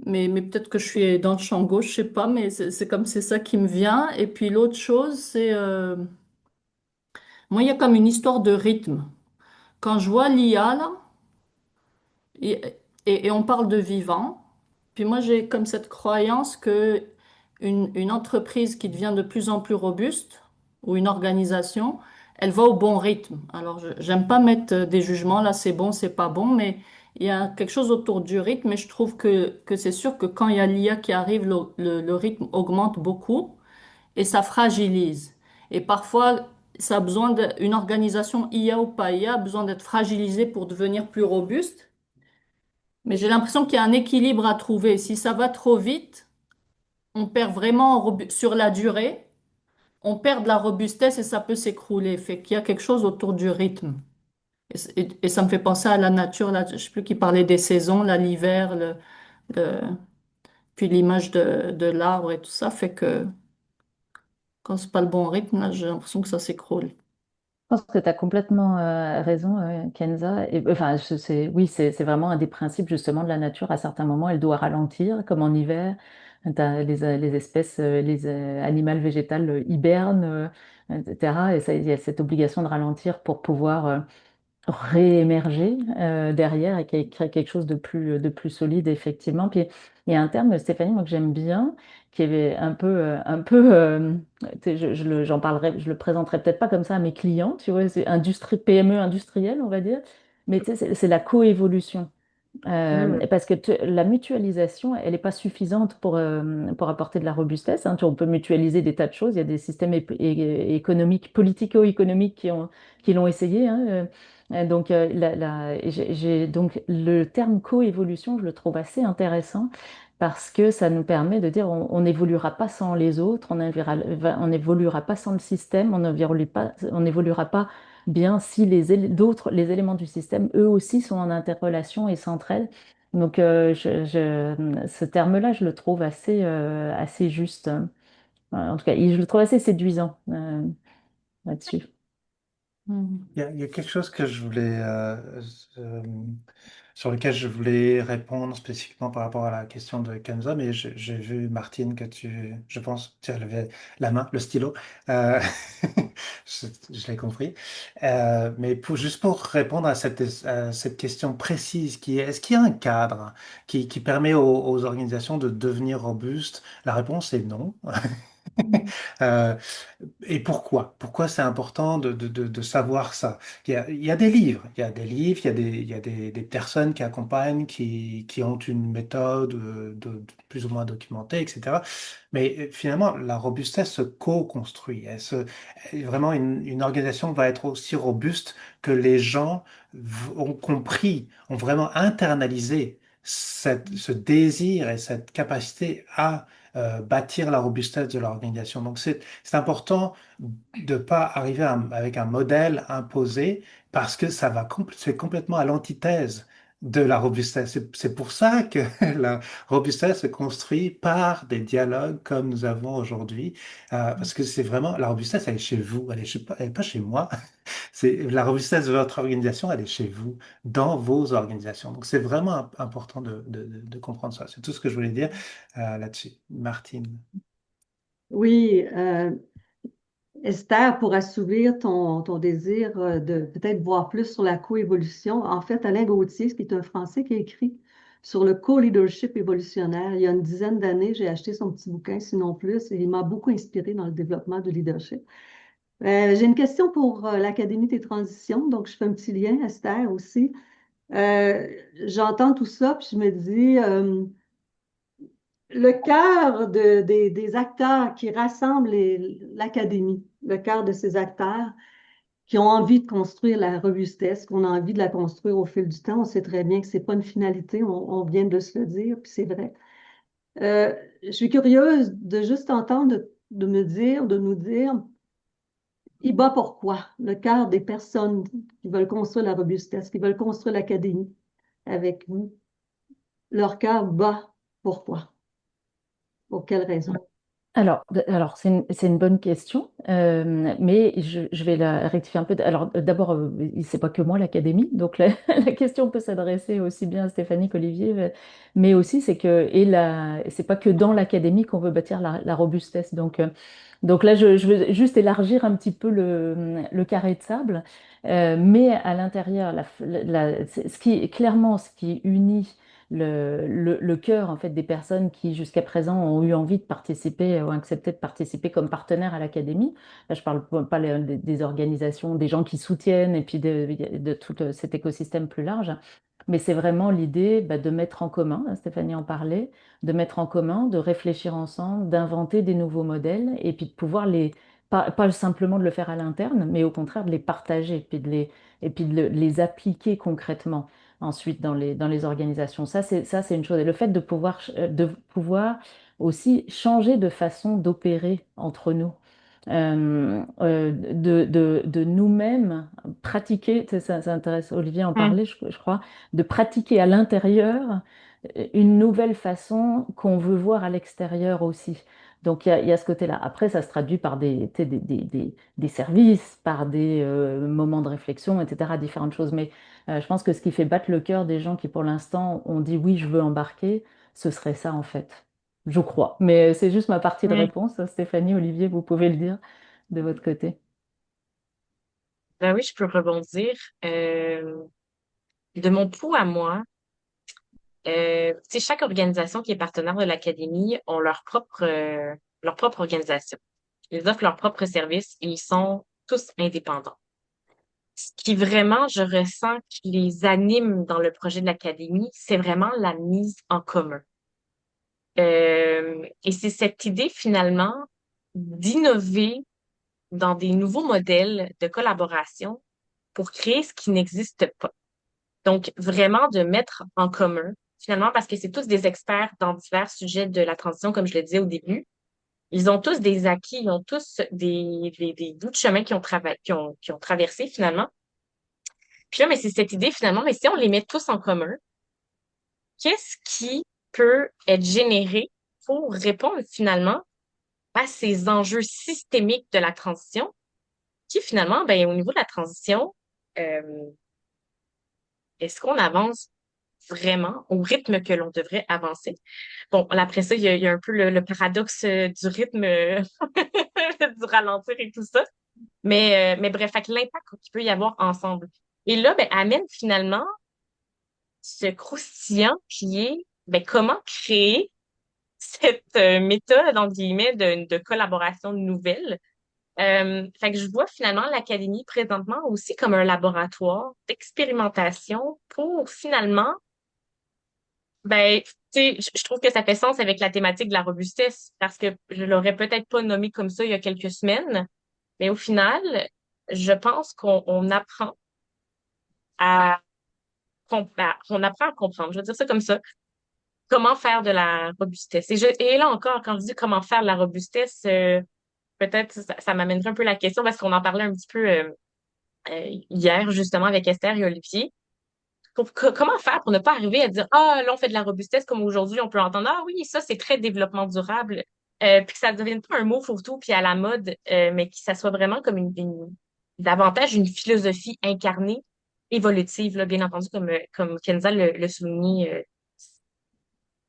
Mais peut-être que je suis dans le champ gauche, je sais pas, mais c'est comme c'est ça qui me vient. Et puis l'autre chose, c'est moi, il y a comme une histoire de rythme. Quand je vois l'IA, là, et, et on parle de vivant, puis moi, j'ai comme cette croyance que une entreprise qui devient de plus en plus robuste, ou une organisation, elle va au bon rythme. Alors, j'aime pas mettre des jugements, là, c'est bon, c'est pas bon, mais il y a quelque chose autour du rythme, et je trouve que c'est sûr que quand il y a l'IA qui arrive, le rythme augmente beaucoup et ça fragilise. Et parfois, ça a besoin d'une organisation IA ou pas IA, a besoin d'être fragilisée pour devenir plus robuste. Mais j'ai l'impression qu'il y a un équilibre à trouver. Si ça va trop vite, on perd vraiment sur la durée, on perd de la robustesse et ça peut s'écrouler. Fait qu'il y a quelque chose autour du rythme. Et ça me fait penser à la nature, là, je sais plus qui parlait des saisons, là, l'hiver, le- puis l'image de l'arbre et tout ça, fait que quand c'est pas le bon rythme, là, j'ai l'impression que ça s'écroule. Je pense que tu as complètement raison, Kenza. Et, enfin, oui, c'est vraiment un des principes justement de la nature. À certains moments, elle doit ralentir, comme en hiver. Les espèces, les animaux végétales hibernent, etc. Et ça, il y a cette obligation de ralentir pour pouvoir réémerger derrière et qui crée quelque chose de plus solide, effectivement. Puis il y a un terme, Stéphanie, moi que j'aime bien, qui est tu sais, j'en parlerai, je le présenterai peut-être pas comme ça à mes clients, tu vois, c'est PME industrielle, on va dire, mais tu sais, c'est la coévolution. Hmm. Parce que la mutualisation, elle n'est pas suffisante pour apporter de la robustesse, hein. On peut mutualiser des tas de choses. Il y a des systèmes économiques, politico-économiques qui l'ont essayé, hein. Donc, donc, le terme coévolution, je le trouve assez intéressant parce que ça nous permet de dire on n'évoluera pas sans les autres, on n'évoluera pas sans le système, on n'évoluera pas bien si les éléments du système, eux aussi, sont en interrelation et s'entraident. Donc, ce terme-là, je le trouve assez juste. En tout cas, je le trouve assez séduisant là-dessus. Mhm. Il y a quelque chose que je voulais, euh, sur lequel je voulais répondre spécifiquement par rapport à la question de Kenza, mais j'ai vu, Martine, que je pense, tu as levé la main, le stylo. Euh, je l'ai compris. Mais juste pour répondre à cette question précise qui est, est-ce qu'il y a un cadre qui permet aux organisations de devenir robustes? La réponse est non. Euh, et pourquoi? Pourquoi c'est important de savoir ça? Il y a des livres, il y a des livres, il y a des personnes qui accompagnent, qui ont une méthode plus ou moins documentée, etc. Mais finalement, la robustesse se co-construit. Vraiment, une organisation va être aussi robuste que les gens ont compris, ont vraiment internalisé ce désir et cette capacité à bâtir la robustesse de l'organisation. Donc, c'est important de ne pas arriver avec un modèle imposé parce que c'est complètement à l'antithèse de la robustesse. C'est pour ça que la robustesse se construit par des dialogues comme nous avons aujourd'hui, parce que c'est vraiment, la robustesse, elle est chez vous, elle est pas chez moi. La robustesse de votre organisation, elle est chez vous, dans vos organisations. Donc, c'est vraiment important de comprendre ça. C'est tout ce que je voulais dire là-dessus. Martine. Oui, Esther, pour assouvir ton désir de peut-être voir plus sur la coévolution, en fait, Alain Gauthier, qui est un Français qui a écrit sur le co-leadership évolutionnaire. Il y a une dizaine d'années, j'ai acheté son petit bouquin, sinon plus, et il m'a beaucoup inspiré dans le développement du leadership. J'ai une question pour l'Académie des transitions, donc je fais un petit lien, Esther aussi. Euh, J'entends tout ça, puis je me dis, le cœur des acteurs qui rassemblent l'Académie, le cœur de ces acteurs qui ont envie de construire la robustesse, qu'on a envie de la construire au fil du temps. On sait très bien que ce n'est pas une finalité, on vient de se le dire, puis c'est vrai. Je suis curieuse de juste entendre, de me dire, de nous dire, il bat pourquoi? Le cœur des personnes qui veulent construire la robustesse, qui veulent construire l'académie avec vous, leur cœur bat pourquoi? Pour quelle raison? Alors c'est une bonne question, mais je vais la rectifier un peu. Alors, d'abord, c'est pas que moi l'académie, donc la question peut s'adresser aussi bien à Stéphanie qu'Olivier, mais aussi c'est pas que dans l'académie qu'on veut bâtir la robustesse. Donc là, je veux juste élargir un petit peu le carré de sable, mais à l'intérieur, ce qui unit le cœur en fait des personnes qui jusqu'à présent ont eu envie de participer, ont accepté de participer comme partenaires à l'académie. Là, je parle pas des organisations, des gens qui soutiennent et puis de tout cet écosystème plus large. Mais c'est vraiment l'idée de mettre en commun, hein, Stéphanie en parlait, de mettre en commun, de réfléchir ensemble, d'inventer des nouveaux modèles et puis de pouvoir pas simplement de le faire à l'interne, mais au contraire de les partager, et puis les appliquer concrètement ensuite dans les organisations. Ça, c'est une chose. Et le fait de pouvoir aussi changer de façon d'opérer entre nous. De nous-mêmes pratiquer, ça intéresse Olivier en Mm. parler, je crois, de pratiquer à l'intérieur une nouvelle façon qu'on veut voir à l'extérieur aussi. Donc il y a ce côté-là. Après, ça se traduit par tu sais, des services, par des moments de réflexion, etc., différentes choses. Mais je pense que ce qui fait battre le cœur des gens qui, pour l'instant, ont dit oui, je veux embarquer, ce serait ça en fait. Je crois. Mais c'est juste ma partie de Mm. réponse. Stéphanie, Olivier, vous pouvez le dire de votre côté. Ben oui, je peux rebondir. Euh, de mon pouls à moi, tu sais, chaque organisation qui est partenaire de l'Académie ont leur propre organisation. Ils offrent leurs propres services et ils sont tous indépendants. Ce qui vraiment, je ressens qui les anime dans le projet de l'Académie, c'est vraiment la mise en commun. Et c'est cette idée finalement d'innover dans des nouveaux modèles de collaboration pour créer ce qui n'existe pas. Donc, vraiment de mettre en commun, finalement, parce que c'est tous des experts dans divers sujets de la transition, comme je le disais au début. Ils ont tous des acquis, ils ont tous des bouts de chemin qui ont traversé finalement. Puis là, mais c'est cette idée finalement, mais si on les met tous en commun, qu'est-ce qui peut être généré pour répondre finalement à ces enjeux systémiques de la transition qui finalement, ben, au niveau de la transition, euh, est-ce qu'on avance vraiment au rythme que l'on devrait avancer? Bon, après ça, il y a un peu le paradoxe du rythme, du ralentir et tout ça. Mais bref, fait que l'impact qu'il peut y avoir ensemble. Et là, ben, amène finalement ce croustillant qui est ben, comment créer cette méthode, entre guillemets, de collaboration nouvelle. Fait que je vois finalement l'académie présentement aussi comme un laboratoire d'expérimentation pour finalement, ben, tu sais, je trouve que ça fait sens avec la thématique de la robustesse parce que je l'aurais peut-être pas nommé comme ça il y a quelques semaines, mais au final, je pense on apprend on apprend à comprendre. Je veux dire ça comme ça. Comment faire de la robustesse? Et là encore, quand je dis comment faire de la robustesse, peut-être ça m'amènerait un peu la question parce qu'on en parlait un petit peu hier justement avec Esther et Olivier. Comment faire pour ne pas arriver à dire ah là on fait de la robustesse comme aujourd'hui on peut entendre ah oui ça c'est très développement durable puis que ça ne devienne pas un mot fourre-tout puis à la mode mais que ça soit vraiment comme davantage une philosophie incarnée évolutive là bien entendu comme Kenza le soulignait.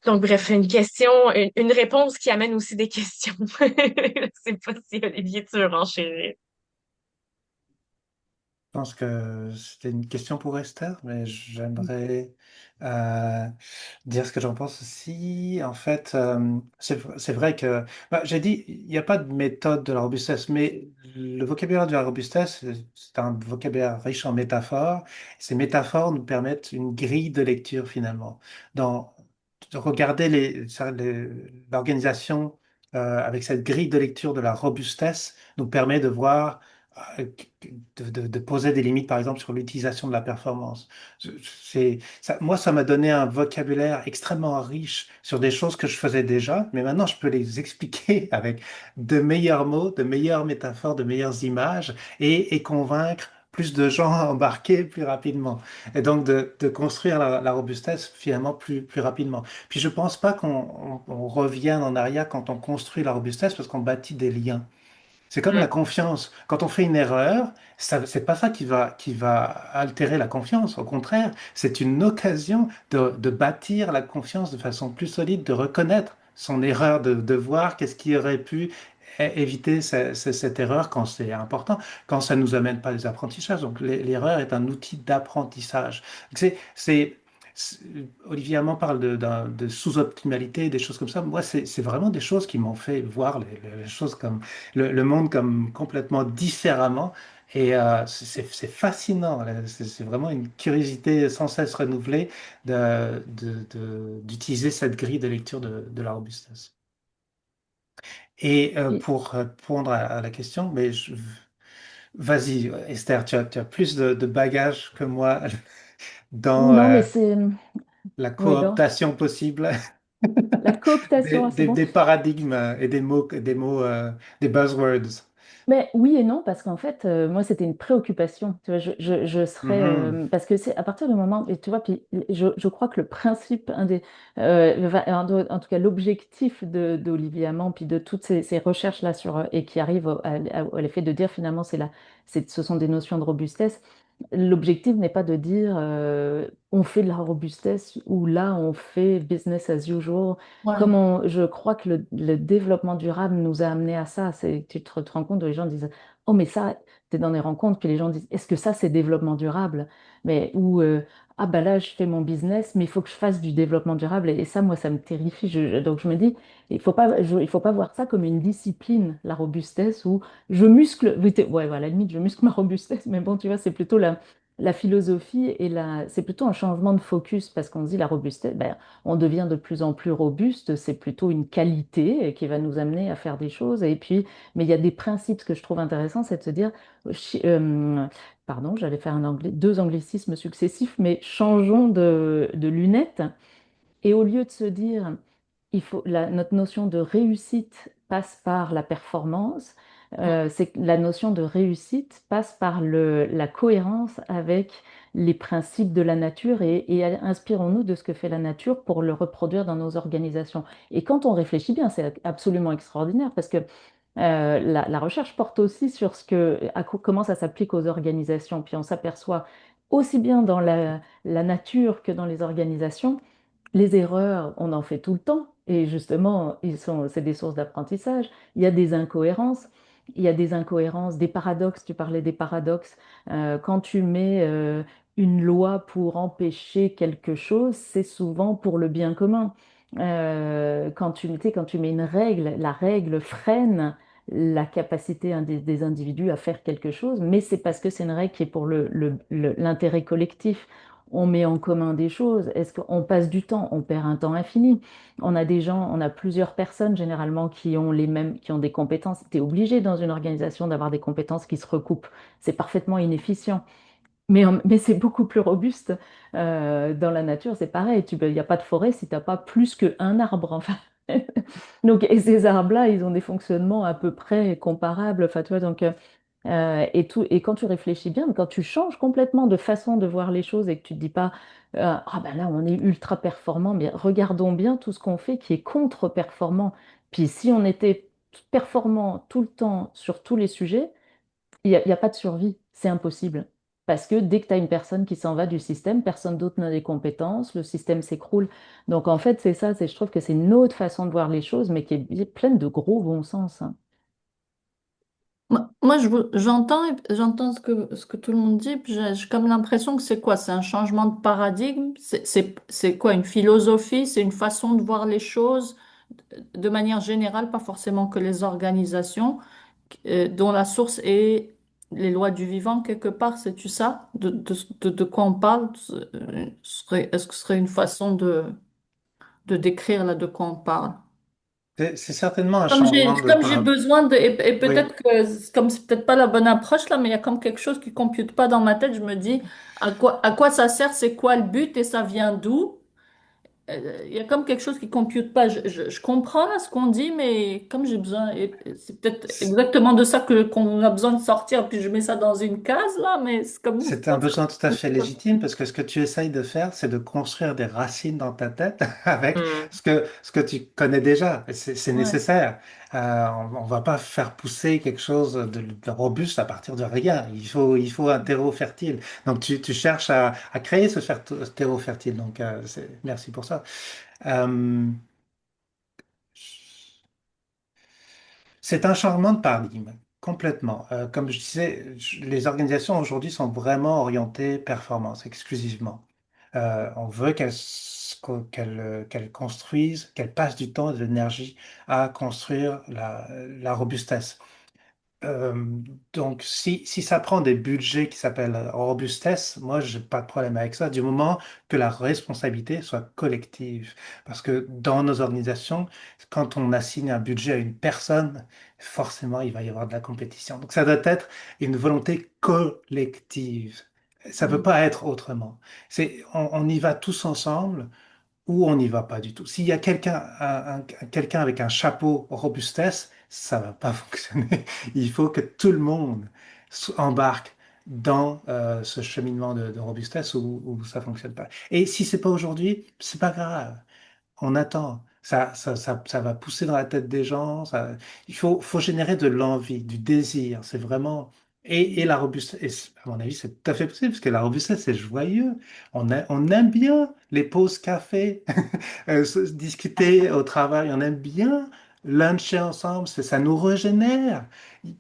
Donc bref une réponse qui amène aussi des questions. Je sais pas si Olivier tu veux renchérir. Je pense que c'était une question pour Esther, mais j'aimerais euh, dire ce que j'en pense aussi. En fait, c'est vrai que bah, j'ai dit, il n'y a pas de méthode de la robustesse, mais le vocabulaire de la robustesse, c'est un vocabulaire riche en métaphores. Ces métaphores nous permettent une grille de lecture finalement. De regarder l'organisation avec cette grille de lecture de la robustesse nous permet de voir euh, de poser des limites, par exemple, sur l'utilisation de la performance. Moi, ça m'a donné un vocabulaire extrêmement riche sur des choses que je faisais déjà, mais maintenant, je peux les expliquer avec de meilleurs mots, de meilleures métaphores, de meilleures images et convaincre plus de gens à embarquer plus rapidement. Et donc, de construire la robustesse finalement plus rapidement. Puis, je pense pas qu'on revienne en arrière quand on construit la robustesse parce qu'on bâtit des liens. C'est comme la Mm. confiance. Quand on fait une erreur, c'est pas ça qui va altérer la confiance. Au contraire, c'est une occasion de bâtir la confiance de façon plus solide, de reconnaître son erreur, de voir qu'est-ce qui aurait pu éviter cette erreur quand c'est important, quand ça nous amène pas des apprentissages. Donc l'erreur est un outil d'apprentissage. C'est- Olivier Hamon parle de sous-optimalité, des choses comme ça. Moi, c'est vraiment des choses qui m'ont fait voir les choses comme le monde comme complètement différemment. Et c'est fascinant. Là. C'est vraiment une curiosité sans cesse renouvelée d'utiliser cette grille de lecture de la robustesse. Et Et- pour répondre à la question, vas-y, Esther, tu as plus de bagages que moi dans non, mais c'est... la Oui, donc, cooptation possible la cooptation, ah, c'est bon. des paradigmes et des buzzwords. Mais oui et non, parce qu'en fait, moi, c'était une préoccupation. Tu vois, je serais. Mhm. Parce que c'est à partir du moment. Et tu vois, puis je crois que le principe, en tout cas, l'objectif d'Olivier Hamon, puis de toutes ces recherches-là sur, et qui arrivent à l'effet de dire finalement, ce sont des notions de robustesse. L'objectif n'est pas de dire on fait de la robustesse ou là, on fait business as usual. Ouais. Je crois que le développement durable nous a amené à ça. Tu te rends compte, les gens disent, oh, mais ça, tu es dans des rencontres, puis les gens disent, est-ce que ça, c'est développement durable? Mais, ou, ah, ben là, je fais mon business, mais il faut que je fasse du développement durable. Et ça, moi, ça me terrifie. Donc, je me dis, il faut pas voir ça comme une discipline, la robustesse, où je muscle, oui, ouais, à la limite, je muscle ma robustesse, mais bon, tu vois, c'est plutôt la philosophie c'est plutôt un changement de focus parce qu'on se dit la robustesse, ben, on devient de plus en plus robuste, c'est plutôt une qualité qui va nous amener à faire des choses. Et puis, mais il y a des principes, ce que je trouve intéressant, c'est de se dire, chi- euh, pardon, j'allais faire deux anglicismes successifs, mais changeons de lunettes. Et au lieu de se dire, notre notion de réussite passe par la performance, c'est que la notion de réussite passe par la cohérence avec les principes de la nature et inspirons-nous de ce que fait la nature pour le reproduire dans nos organisations. Et quand on réfléchit bien, c'est absolument extraordinaire parce que la recherche porte aussi sur comment ça s'applique aux organisations. Puis on s'aperçoit aussi bien dans la nature que dans les organisations les erreurs, on en fait tout le temps. Et justement, c'est des sources d'apprentissage. Il y a des incohérences. Il y a des incohérences, des paradoxes. Tu parlais des paradoxes. Quand tu mets une loi pour empêcher quelque chose, c'est souvent pour le bien commun. Quand tu mets une règle, la règle freine la capacité des individus à faire quelque chose, mais c'est parce que c'est une règle qui est pour l'intérêt collectif. On met en commun des choses. Est-ce qu'on passe du temps? On perd un temps infini. On a plusieurs personnes généralement qui ont des compétences. Tu es obligé dans une organisation d'avoir des compétences qui se recoupent. C'est parfaitement inefficient. Mais c'est beaucoup plus robuste. Dans la nature, c'est pareil. Il n'y a pas de forêt si tu n'as pas plus qu'un arbre. Enfin. Donc, et ces arbres-là, ils ont des fonctionnements à peu près comparables. Enfin, tu vois, donc, et quand tu réfléchis bien, quand tu changes complètement de façon de voir les choses et que tu te dis pas, ah ben là, on est ultra performant, mais regardons bien tout ce qu'on fait qui est contre-performant. Puis si on était performant tout le temps sur tous les sujets, il y a pas de survie, c'est impossible. Parce que dès que tu as une personne qui s'en va du système, personne d'autre n'a des compétences, le système s'écroule. Donc en fait, c'est ça, je trouve que c'est une autre façon de voir les choses, mais qui est pleine de gros bon sens, hein. Moi, j'entends ce que tout le monde dit, puis j'ai comme l'impression que c'est quoi? C'est un changement de paradigme? C'est quoi? Une philosophie? C'est une façon de voir les choses de manière générale, pas forcément que les organisations, dont la source est les lois du vivant quelque part, c'est-tu ça? De quoi on parle? Est-ce que ce serait une façon de décrire là de quoi on parle? C'est certainement un changement de Comme j'ai paradigme. besoin et Oui, peut-être que comme c'est peut-être pas la bonne approche là, mais il y a comme quelque chose qui compute pas dans ma tête. Je me dis à quoi ça sert, c'est quoi le but et ça vient d'où? Il y a comme quelque chose qui compute pas. Je comprends là ce qu'on dit, mais comme j'ai besoin, et c'est peut-être exactement de ça que qu'on a besoin de sortir, puis je mets ça dans une case là, mais c'est comme c'est un besoin tout à fait légitime parce que ce que tu essayes de faire, c'est de construire des racines dans ta tête avec Hmm. ce que tu connais déjà. Et c'est ouais. nécessaire. On va pas faire pousser quelque chose de robuste à partir de rien. Il faut un terreau fertile. Donc tu cherches à créer terreau fertile. Donc merci pour ça. Euh, C'est un changement de paradigme, complètement. Comme je disais, les organisations aujourd'hui sont vraiment orientées performance exclusivement. On veut qu'elles construisent, qu'elles passent du temps et de l'énergie à construire la robustesse. Euh, donc, si ça prend des budgets qui s'appellent robustesse, moi, j'ai pas de problème avec ça, du moment que la responsabilité soit collective. Parce que dans nos organisations, quand on assigne un budget à une personne, forcément, il va y avoir de la compétition. Donc, ça doit être une volonté collective. Ça peut Mm. pas être autrement. On y va tous ensemble ou on n'y va pas du tout. S'il y a quelqu'un avec un chapeau robustesse, ça va pas fonctionner. Il faut que tout le monde embarque dans ce cheminement de robustesse où ça fonctionne pas. Et si c'est pas aujourd'hui, c'est pas grave. On attend. Ça va pousser dans la tête des gens. Il faut générer de l'envie, du désir. C'est vraiment. Et la robustesse, à mon avis, c'est tout à fait possible, parce que la robustesse, c'est joyeux. On aime bien les pauses café, discuter au travail. On aime bien luncher ensemble. Ça nous régénère.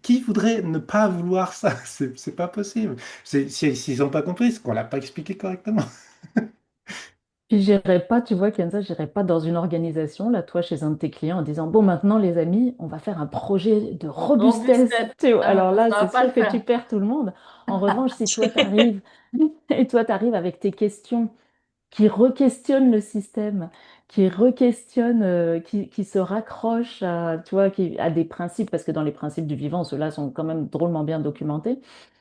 Qui voudrait ne pas vouloir ça? C'est pas possible. S'ils n'ont pas compris, c'est qu'on l'a pas expliqué correctement. Puis j'irai pas, tu vois, Kenza, j'irai pas dans une organisation, là, toi, chez un de tes clients, en disant, bon, maintenant, les amis, on va faire un projet de robustesse. Robustesse. Tu vois, alors Ah, là, ça va c'est pas le sûr que tu faire. perds tout le monde. En revanche, si toi, t'arrives, et toi, t'arrives avec tes questions qui requestionnent le système, qui requestionnent, qui se raccrochent à, tu vois, à des principes, parce que dans les principes du vivant, ceux-là sont quand même drôlement bien documentés.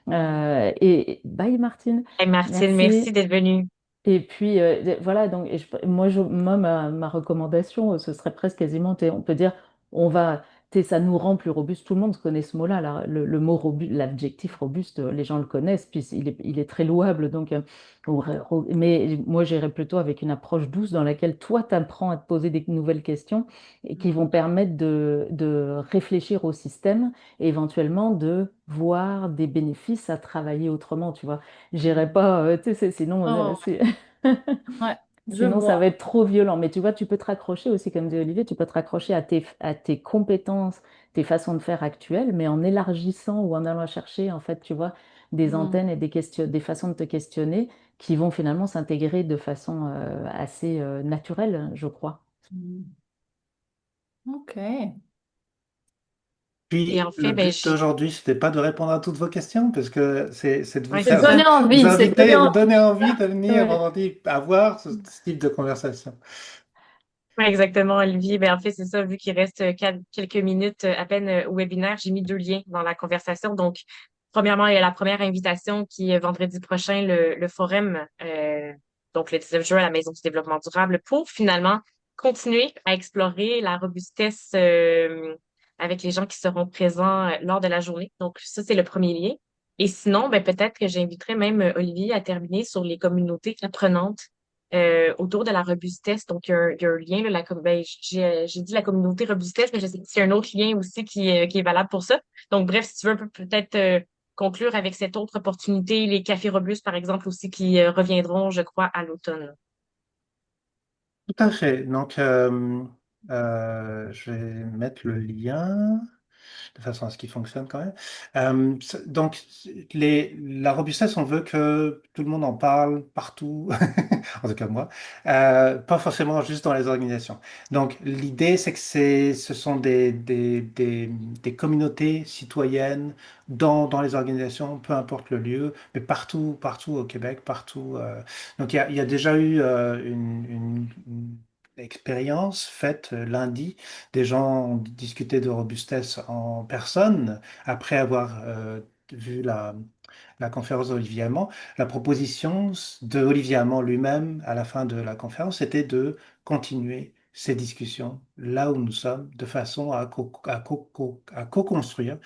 Et bye, Martine. Hey Martine, merci Merci. d'être venue. Et puis voilà, donc moi, ma recommandation, ce serait presque quasiment, on peut dire, on va, ça nous rend plus robuste. Tout le monde connaît ce mot-là, là, le mot robuste, l'adjectif robuste, les gens le connaissent, puis il est très louable. Donc, mais moi, j'irais plutôt avec une approche douce dans laquelle toi, tu apprends à te poser des nouvelles questions et qui vont permettre de réfléchir au système et éventuellement de voir des bénéfices à travailler autrement, tu vois. J'irai pas, tu sais, sinon, Oh, ouais, je sinon ça va vois. être trop violent. Mais tu vois, tu peux te raccrocher aussi, comme dit Olivier, tu peux te raccrocher à tes compétences, tes façons de faire actuelles, mais en élargissant ou en allant chercher, en fait, tu vois, des Mm. antennes et des façons de te questionner qui vont finalement s'intégrer de façon assez naturelle, je crois. Mm. Ok. Et Puis en le fait, ben, but d'aujourd'hui, c'était pas de répondre à toutes vos questions, parce que c'est de vous ouais, C'est c'est faire ça. donner vous envie, c'est donner inviter, vous envie. donner envie de venir Ouais. vendredi avoir ce type de conversation. Ouais, exactement, Olivier. Ben, en fait, c'est ça, vu qu'il reste quelques minutes à peine au webinaire, j'ai mis deux liens dans la conversation. Donc, premièrement, il y a la première invitation qui est vendredi prochain, le forum, donc le 19 juin à la Maison du développement durable, pour finalement continuer à explorer la robustesse avec les gens qui seront présents lors de la journée. Donc, ça, c'est le premier lien. Et sinon, ben, peut-être que j'inviterai même Olivier à terminer sur les communautés apprenantes autour de la robustesse. Donc, il y a un lien, là, ben, j'ai dit la communauté robustesse, mais je sais qu'il y a un autre lien aussi qui est valable pour ça. Donc, bref, si tu veux peut-être conclure avec cette autre opportunité, les cafés robustes, par exemple, aussi, qui reviendront, je crois, à l'automne. Tout à fait. Donc, je vais mettre le lien de façon à ce qu'il fonctionne quand même. Donc, la robustesse, on veut que tout le monde en parle partout, en tout cas moi, pas forcément juste dans les organisations. Donc, l'idée, c'est que ce sont des communautés citoyennes dans les organisations, peu importe le lieu, mais partout, partout au Québec, partout. Donc, il y a déjà eu une expérience faite lundi. Des gens ont discuté de robustesse en personne après avoir vu la conférence d'Olivier Hamon. La proposition de Olivier Hamon lui-même à la fin de la conférence était de continuer ces discussions là où nous sommes de façon à co-construire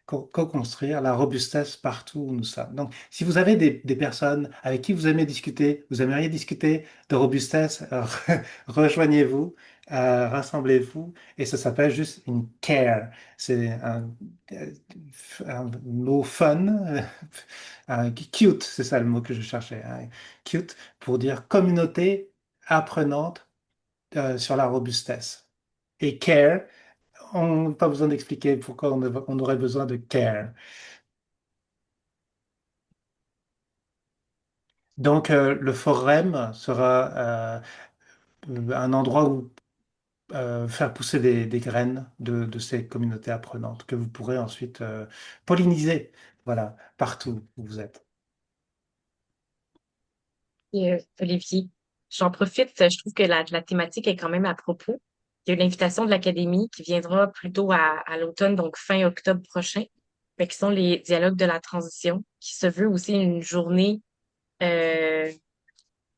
co-construire la robustesse partout où nous sommes. Donc, si vous avez des personnes avec qui vous aimez discuter, vous aimeriez discuter de robustesse, rejoignez-vous, rassemblez-vous, et ça s'appelle juste une care. C'est euh, un mot fun, cute, c'est ça le mot que je cherchais, hein, cute, pour dire communauté apprenante sur la robustesse. Et care, on n'a pas besoin d'expliquer pourquoi on aurait besoin de care. Donc, le forum sera un endroit où faire pousser des graines de ces communautés apprenantes que vous pourrez ensuite polliniser, voilà, partout où vous êtes. Et, Olivier, j'en profite, je trouve que la thématique est quand même à propos. Il y a une invitation de l'Académie qui viendra plutôt à l'automne, donc fin octobre prochain, mais qui sont les dialogues de la transition, qui se veut aussi une journée euh,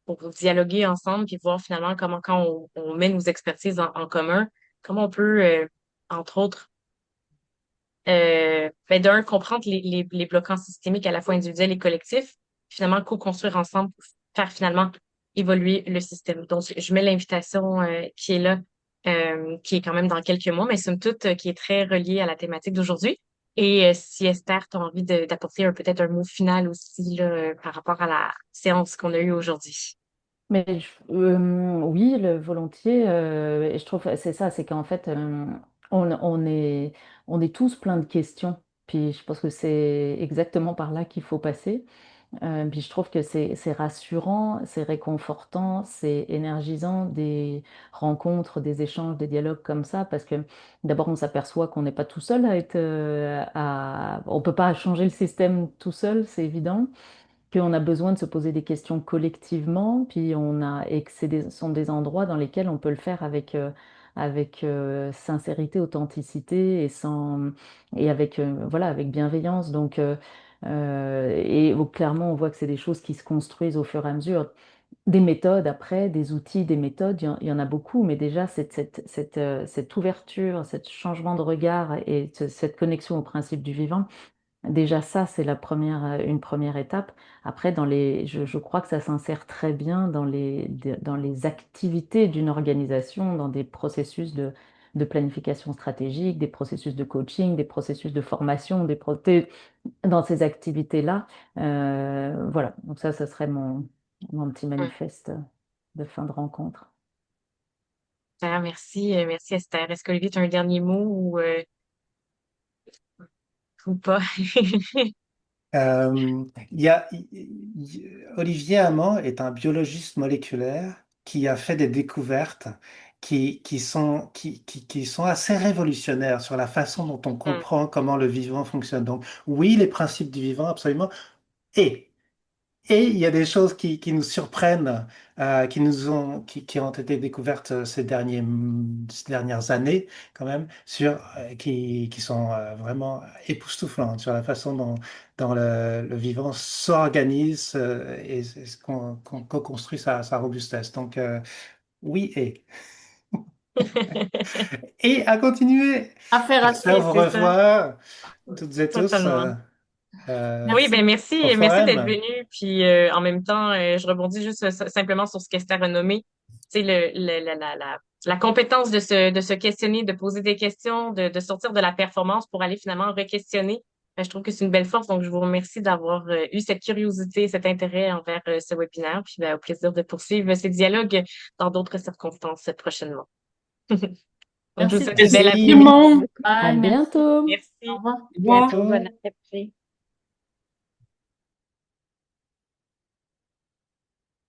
pour dialoguer ensemble puis voir finalement comment, quand on met nos expertises en commun, comment on peut, entre autres, d'un, comprendre les bloquants systémiques à la fois individuels et collectifs, finalement co-construire ensemble pour faire finalement évoluer le système. Donc, je mets l'invitation qui est là, qui est quand même dans quelques mois, mais somme toute, qui est très reliée à la thématique d'aujourd'hui. Et si Esther, tu as envie d'apporter peut-être un mot final aussi là, par rapport à la séance qu'on a eue aujourd'hui. Mais oui, volontiers. Et je trouve c'est ça, c'est qu'en fait, on, on est, on est tous plein de questions. Puis je pense que c'est exactement par là qu'il faut passer. Puis je trouve que c'est rassurant, c'est réconfortant, c'est énergisant des rencontres, des échanges, des dialogues comme ça, parce que d'abord on s'aperçoit qu'on n'est pas tout seul à être on peut pas changer le système tout seul, c'est évident qu'on a besoin de se poser des questions collectivement, puis et que sont des endroits dans lesquels on peut le faire avec sincérité, authenticité et avec, voilà, avec bienveillance. Donc, clairement, on voit que c'est des choses qui se construisent au fur et à mesure. Des méthodes après, des outils, des méthodes, il y en a beaucoup, mais déjà cette ouverture, ce changement de regard et cette connexion au principe du vivant, déjà, ça, c'est une première étape. Après, je crois que ça s'insère très bien dans les activités d'une organisation, dans des processus de planification stratégique, des processus de coaching, des processus de formation, dans ces activités-là. Voilà, donc ça serait mon petit Hum. manifeste de fin de rencontre. Super, merci, merci Esther. Est-ce qu'Olivier, tu as un dernier mot ou pas? Olivier Hamon est un biologiste moléculaire qui a fait des découvertes qui sont assez révolutionnaires sur la façon dont on Hum. comprend comment le vivant fonctionne. Donc, oui, les principes du vivant, absolument. Et Et il y a des choses qui nous surprennent, qui ont été découvertes ces dernières années, quand même, qui sont vraiment époustouflantes sur la façon dont le vivant s'organise qu'on co-construit sa robustesse. Donc, oui, et à continuer. Affaire à J'espère suivre. vous C'est ça, revoir toutes et tous totalement. Oui, au ben merci d'être forum. venu. Puis en même temps, je rebondis juste simplement sur ce qu'Esther a nommé. C'est la compétence de se questionner, de poser des questions, de sortir de la performance pour aller finalement re-questionner. Je trouve que c'est une belle force. Donc, je vous remercie d'avoir eu cette curiosité, cet intérêt envers ce webinaire. Puis ben, au plaisir de poursuivre ces dialogues dans d'autres circonstances prochainement. Donc, je vous Merci souhaite une belle Merci. tout le après-midi. monde. À Bye, merci. bientôt! Au Merci. revoir. À Bientôt, bientôt. bon appétit.